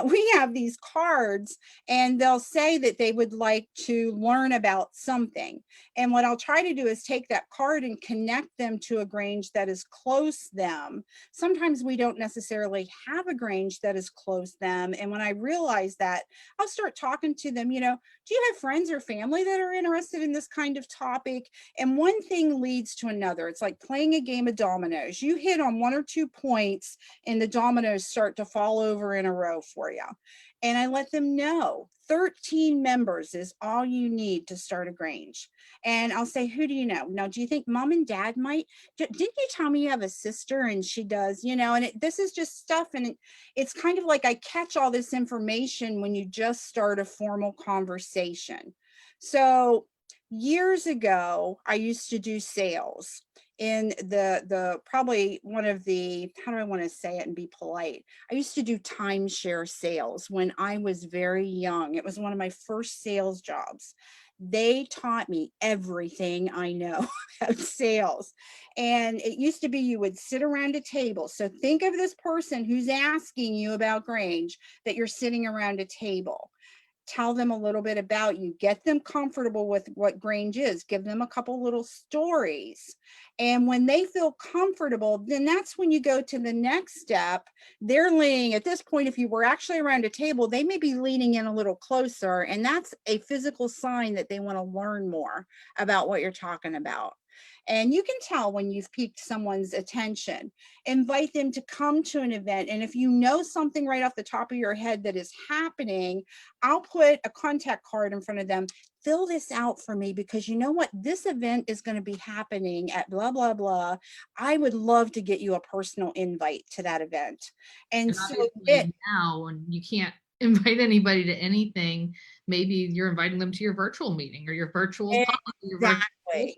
We have these cards, and they'll say that they would like to learn about something. And what I'll try to do is take that card and connect them to a Grange that is close to them. Sometimes we don't necessarily have a Grange that is close to them. And when I realize that, I'll start talking to them, do you have friends or family that are interested in this kind of topic? And one thing leads to another. It's like playing a game of dominoes. You hit on 1 or 2 points and the dominoes start to fall over in a row for you. And I let them know 13 members is all you need to start a Grange. And I'll say, who do you know? Now, do you think mom and dad might? Didn't you tell me you have a sister and she does, and this is just stuff. And it's kind of like I catch all this information when you just start a formal conversation. So years ago, I used to do sales in the probably one of the, how do I want to say it and be polite? I used to do timeshare sales when I was very young. It was one of my first sales jobs. They taught me everything I know about sales. And it used to be you would sit around a table. So think of this person who's asking you about Grange, that you're sitting around a table. Tell them a little bit about you, get them comfortable with what Grange is, give them a couple little stories. And when they feel comfortable, then that's when you go to the next step. They're leaning, at this point, if you were actually around a table, they may be leaning in a little closer. And that's a physical sign that they want to learn more about what you're talking about. And you can tell when you've piqued someone's attention. Invite them to come to an event. And if you know something right off the top of your head that is happening, I'll put a contact card in front of them. Fill this out for me, because you know what? This event is going to be happening at blah, blah, blah. I would love to get you a personal invite to that event. And so now, when you can't invite anybody to anything, maybe you're inviting them to your virtual meeting or your virtual exactly.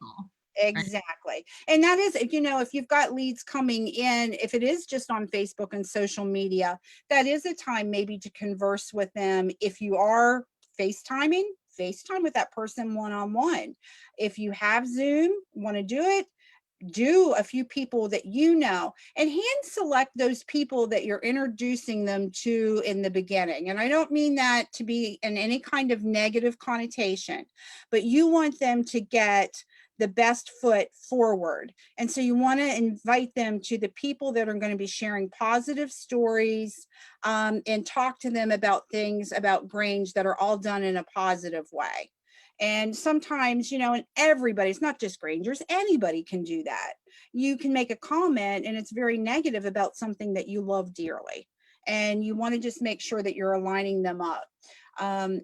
Exactly. And that is, if you've got leads coming in, if it is just on Facebook and social media, that is a time maybe to converse with them. If you are FaceTime with that person one-on-one. If you have Zoom, want to do it, do a few people that and hand select those people that you're introducing them to in the beginning. And I don't mean that to be in any kind of negative connotation, but you want them to get the best foot forward. And so you want to invite them to the people that are going to be sharing positive stories, and talk to them about things about Grange that are all done in a positive way. And sometimes, and everybody, it's not just Grangers, anybody can do that. You can make a comment and it's very negative about something that you love dearly. And you want to just make sure that you're aligning them up.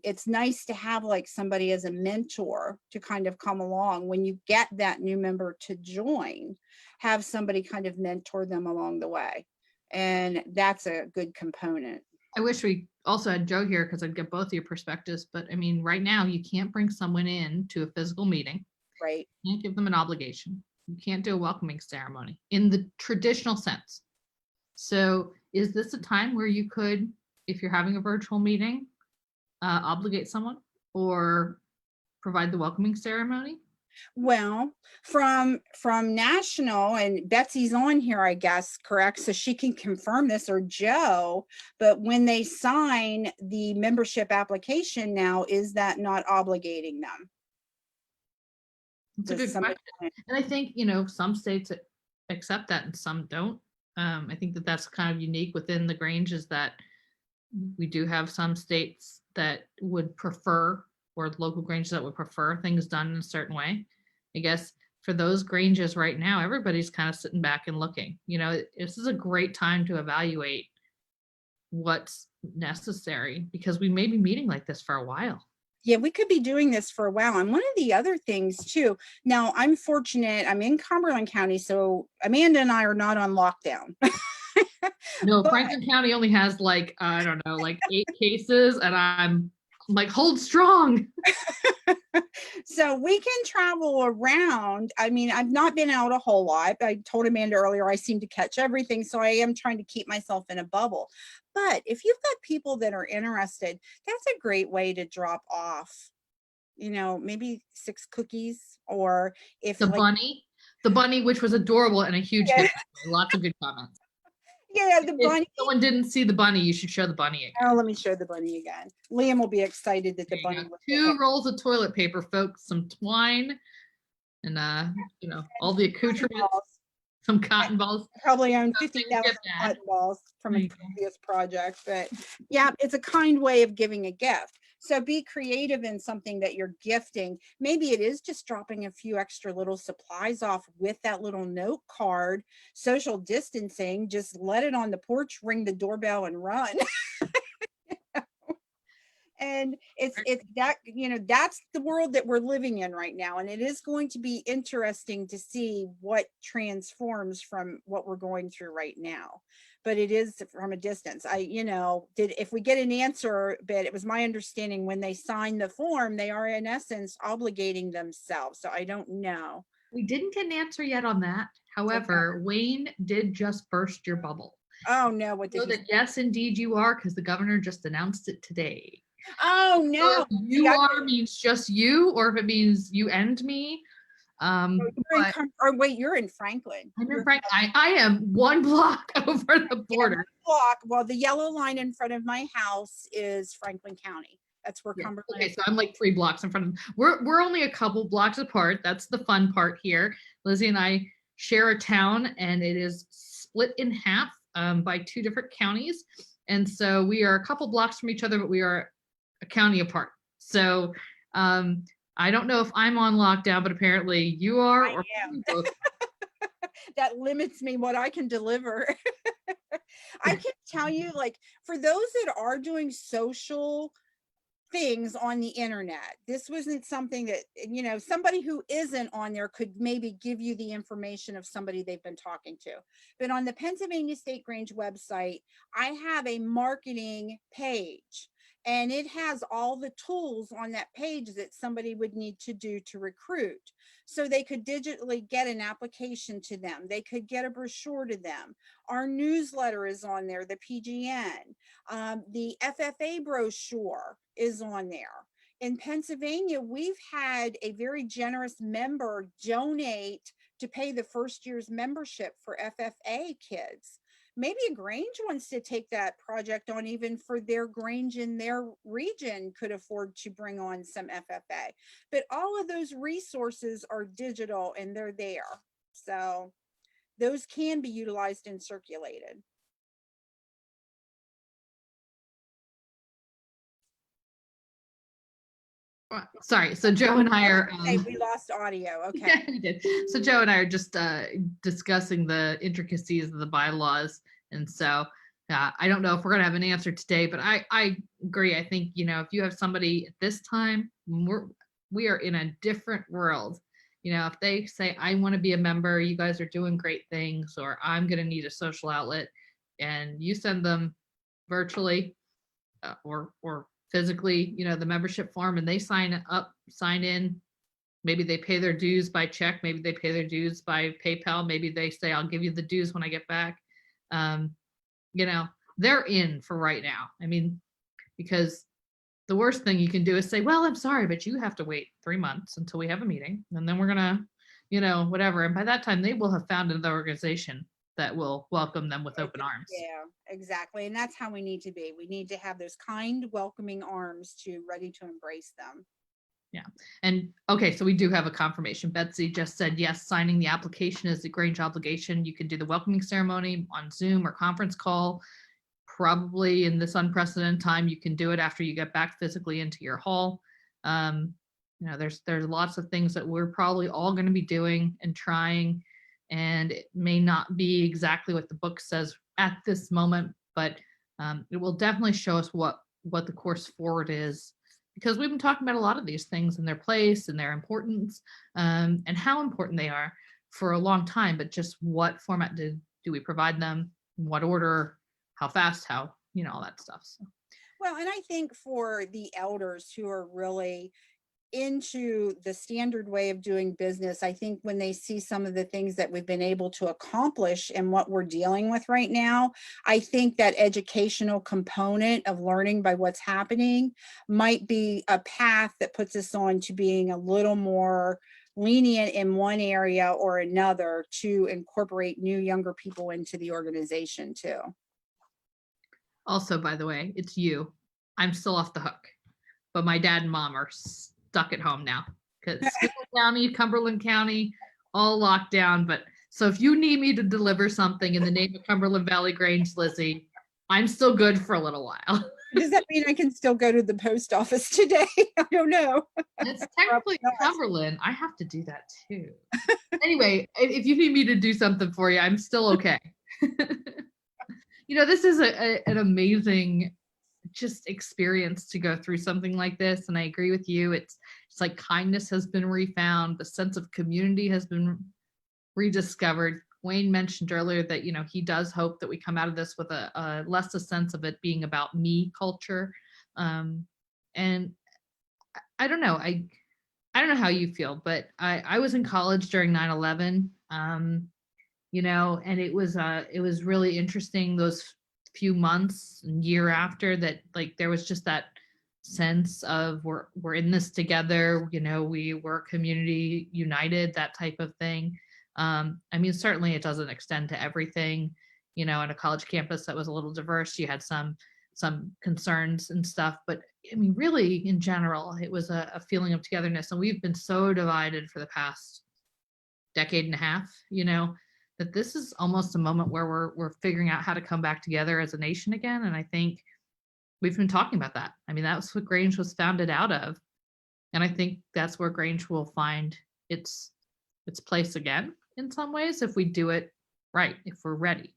It's nice to have like somebody as a mentor to kind of come along when you get that new member to join, have somebody kind of mentor them along the way. And that's a good component. I wish we also had Joe here, because I'd get both of your perspectives. But I mean, right now you can't bring someone in to a physical meeting. Right. You can't give them an obligation. You can't do a welcoming ceremony in the traditional sense. So is this a time where you could, if you're having a virtual meeting, obligate someone or provide the welcoming ceremony? Well, from national, and Betsy's on here, I guess, correct? So she can confirm this, or Joe, but when they sign the membership application now, is that not obligating them? It's a good question. And I think, some states accept that and some don't. I think that's kind of unique within the Grange, is that we do have some states that would prefer, or local Granges that would prefer things done in a certain way. I guess for those Granges right now, everybody's kind of sitting back and looking. This is a great time to evaluate what's necessary, because we may be meeting like this for a while. Yeah, we could be doing this for a while. And one of the other things too, now I'm fortunate, I'm in Cumberland County, so Amanda and I are not on lockdown. No, Franklin County only has I don't know, 8 cases, and I'm like, hold strong. So we can travel around. I mean, I've not been out a whole lot. I told Amanda earlier, I seem to catch everything. So I am trying to keep myself in a bubble. But if you've got people that are interested, that's a great way to drop off, maybe 6 cookies, or if the bunny, which was adorable and a huge hit. Lots of good comments. Yeah, the bunny. If someone didn't see the bunny, you should show the bunny again. Oh, let me show the bunny again. Liam will be excited that the bunny. 2 rolls of toilet paper, folks, some twine, and all the accoutrements, some cotton balls. I probably own 50,000 cotton balls from a previous project, but yeah, it's a kind way of giving a gift. So be creative in something that you're gifting. Maybe it is just dropping a few extra little supplies off with that little note card. Social distancing, just let it on the porch, ring the doorbell, and run. And it's that, that's the world that we're living in right now. And it is going to be interesting to see what transforms from what we're going through right now. But it is from a distance. If we get an answer, but it was my understanding when they sign the form, they are in essence obligating themselves. So I don't know. We didn't get an answer yet on that. However, Wayne did just burst your bubble. Oh no, what did So that yes, indeed you are, because the governor just announced it today. Oh So no. if you are means just you, or if it means you and me. Wait, you're in Franklin. I'm in Franklin. I am 1 block over the border. Well, the yellow line in front of my house is Franklin County. That's where Cumberland. Okay, so I'm like 3 blocks in front of them. We're only a couple blocks apart. That's the fun part here. Lizzie and I share a town, and it is split in half by 2 different counties. And so we are a couple blocks from each other, but we are a county apart. So I don't know if I'm on lockdown, but apparently you are. I am. That limits me what I can deliver. I can tell you, like, for those that are doing social things on the internet, this wasn't something that, somebody who isn't on there could maybe give you the information of somebody they've been talking to. But on the Pennsylvania State Grange website, I have a marketing page, and it has all the tools on that page that somebody would need to do to recruit. So they could digitally get an application to them. They could get a brochure to them. Our newsletter is on there, the PGN. The FFA brochure is on there. In Pennsylvania, we've had a very generous member donate to pay the first year's membership for FFA kids. Maybe a Grange wants to take that project on, even for their Grange in their region could afford to bring on some FFA. But all of those resources are digital and they're there. So those can be utilized and circulated. Sorry, so Joe and I are we lost audio. Okay. Yeah, we did. So Joe and I are just discussing the intricacies of the bylaws, and so I don't know if we're going to have an answer today, but I agree. I think, if you have somebody at this time, we are in a different world. If they say, I want to be a member, you guys are doing great things, or I'm going to need a social outlet, and you send them virtually or physically, the membership form, and they sign in. Maybe they pay their dues by check. Maybe they pay their dues by PayPal. Maybe they say, I'll give you the dues when I get back. They're in for right now. I mean, because the worst thing you can do is say, well, I'm sorry, but you have to wait 3 months until we have a meeting. And then we're going to, whatever. And by that time, they will have found another organization that will welcome them with open arms. Yeah, exactly. And that's how we need to be. We need to have those kind, welcoming arms ready to embrace them. Yeah. And okay, so we do have a confirmation. Betsy just said, yes, signing the application is a Grange obligation. You can do the welcoming ceremony on Zoom or conference call. Probably in this unprecedented time, you can do it after you get back physically into your hall. There's lots of things that we're probably all going to be doing and trying. And it may not be exactly what the book says at this moment, but it will definitely show us what the course forward is, because we've been talking about a lot of these things and their place and their importance and how important they are for a long time, but just what format do we provide them, what order, how fast, how, all that stuff. So. Well, and I think for the elders who are really into the standard way of doing business, I think when they see some of the things that we've been able to accomplish and what we're dealing with right now, I think that educational component of learning by what's happening might be a path that puts us on to being a little more lenient in one area or another to incorporate new younger people into the organization too. Also, by the way, it's you. I'm still off the hook, but my dad and mom are stuck at home now because County, Cumberland County, all locked down. But so if you need me to deliver something in the name of Cumberland Valley Grange, Lizzie, I'm still good for a little while. Does that mean I can still go to the post office today? I don't know. It's technically Cumberland. I have to do that too. Anyway, if you need me to do something for you, I'm still okay. This is an amazing just experience to go through something like this. And I agree with you. It's like kindness has been refound. The sense of community has been rediscovered. Wayne mentioned earlier that, you know, he does hope that we come out of this with a less a sense of it being about me culture. And I don't know. I don't know how you feel, but I was in college during 9/11. You know, and it was really interesting those few months and year after that, like there was just that sense of we're in this together, you know, we were community united, that type of thing. I mean, certainly it doesn't extend to everything, you know, at a college campus that was a little diverse, you had some concerns and stuff, but I mean, really in general, it was a feeling of togetherness. And we've been so divided for the past decade and a half, you know, that this is almost a moment where we're figuring out how to come back together as a nation again. And I think we've been talking about that. I mean, that's what Grange was founded out of. And I think that's where Grange will find its place again in some ways if we do it right, if we're ready.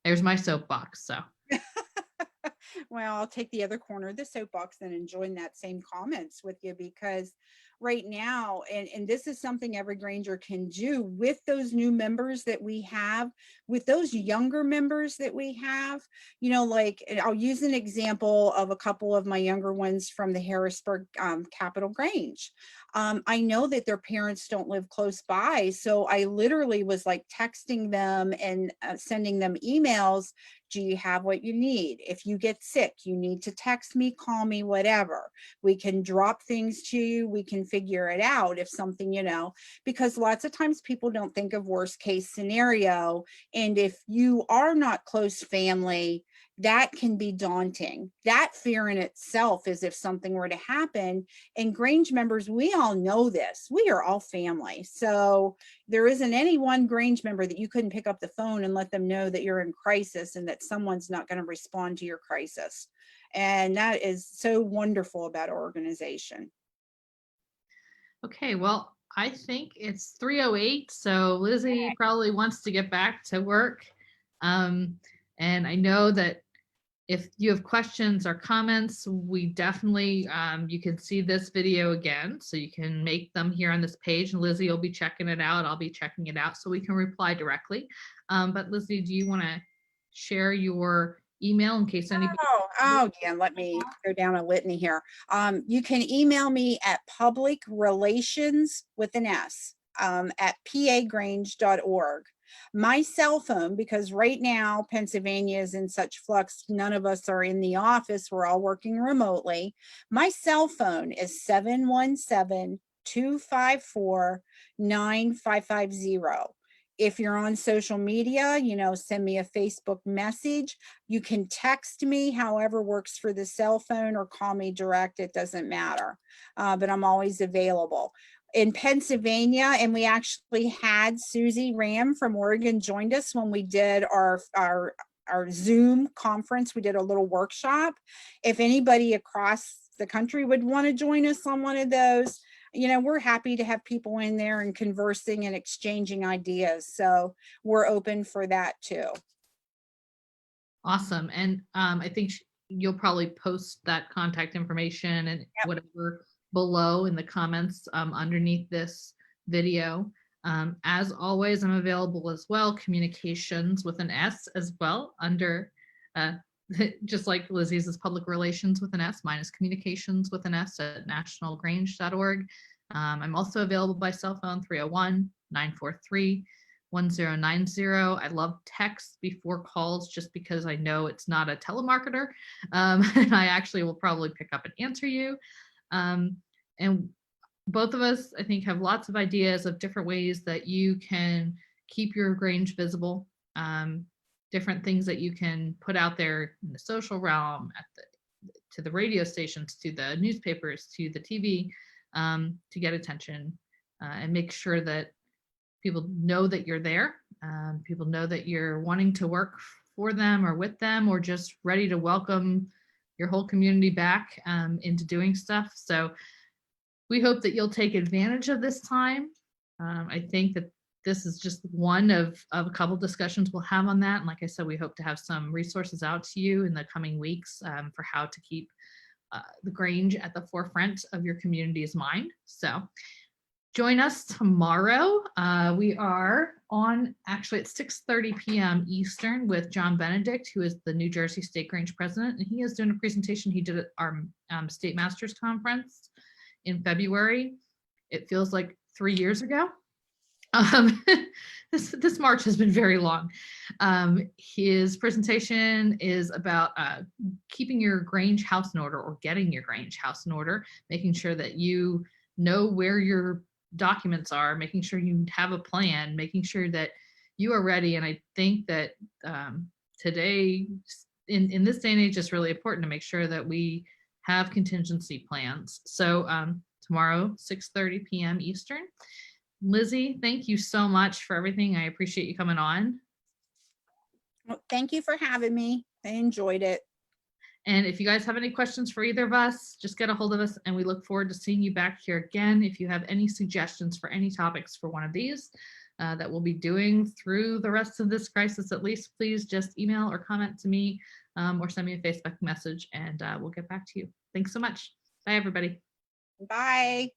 There's my soapbox. So Well, I'll take the other corner of the soapbox and enjoying that same comments with you, because right now, and this is something every Granger can do with those new members that we have, with those younger members that we have, you know, like I'll use an example of a couple of my younger ones from the Harrisburg Capital Grange. I know that their parents don't live close by, so I literally was like texting them and sending them emails. Do you have what you need? If you get sick, you need to text me, call me, whatever. We can drop things to you. We can figure it out if something, you know, because lots of times people don't think of worst case scenario. And if you are not close family, that can be daunting. That fear in itself is if something were to happen. And Grange members, we all know this. We are all family. So there isn't any one Grange member that you couldn't pick up the phone and let them know that you're in crisis and that someone's not going to respond to your crisis. And that is so wonderful about our organization. okay, well, I think it's 3:08, so Lizzie probably wants to get back to work. And I know that if you have questions or comments, we definitely, you can see this video again, so you can make them here on this page, and Lizzie will be checking it out. I'll be checking it out so we can reply directly. But Lizzie, do you want to share your email in case anybody? Yeah, let me go down a litany here. You can email me at publicrelations with an S at pagrange.org. My cell phone, because right now Pennsylvania is in such flux, none of us are in the office, we're all working remotely. My cell phone is 717-254-9550. If you're on social media, you know, send me a Facebook message. You can text me, however works for the cell phone, or call me direct. It doesn't matter, but I'm always available. In Pennsylvania, and we actually had Susie Ram from Oregon joined us when we did our Zoom conference. We did a little workshop. If anybody across the country would want to join us on one of those, you know, we're happy to have people in there and conversing and exchanging ideas. So we're open for that too. Awesome. And I think you'll probably post that contact information and whatever below in the comments underneath this video. As always, I'm available as well, communications with an S as well, under just like Lizzie's is public relations with an S, mine is communications with an S at nationalgrange.org. I'm also available by cell phone, 301-943-1090. I love text before calls just because I know it's not a telemarketer, and I actually will probably pick up and answer you. And both of us, I think, have lots of ideas of different ways that you can keep your Grange visible, different things that you can put out there in the social realm, to the radio stations, to the newspapers, to the TV, to get attention and make sure that people know that you're there. People know that you're wanting to work for them or with them, or just ready to welcome your whole community back into doing stuff. So we hope that you'll take advantage of this time. I think that this is just one of a couple discussions we'll have on that. And like I said, we hope to have some resources out to you in the coming weeks for how to keep the Grange at the forefront of your community's mind. So join us tomorrow. We are on, actually, at 6:30 p.m. Eastern with John Benedict, who is the New Jersey State Grange president, and he is doing a presentation he did at our State Masters Conference in February. It feels like 3 years ago. This March has been very long. His presentation is about keeping your Grange house in order, or getting your Grange house in order, making sure that you know where your documents are, making sure you have a plan, making sure that you are ready. And I think that today, in this day and age, it's really important to make sure that we have contingency plans. So tomorrow, 6:30 p.m. Eastern. Lizzie, thank you so much for everything. I appreciate you coming on. Well, thank you for having me. I enjoyed it. And if you guys have any questions for either of us, just get a hold of us, and we look forward to seeing you back here again. If you have any suggestions for any topics for one of these that we'll be doing through the rest of this crisis, at least, please just email or comment to me or send me a Facebook message, and we'll get back to you. Thanks so much. Bye, everybody. Bye.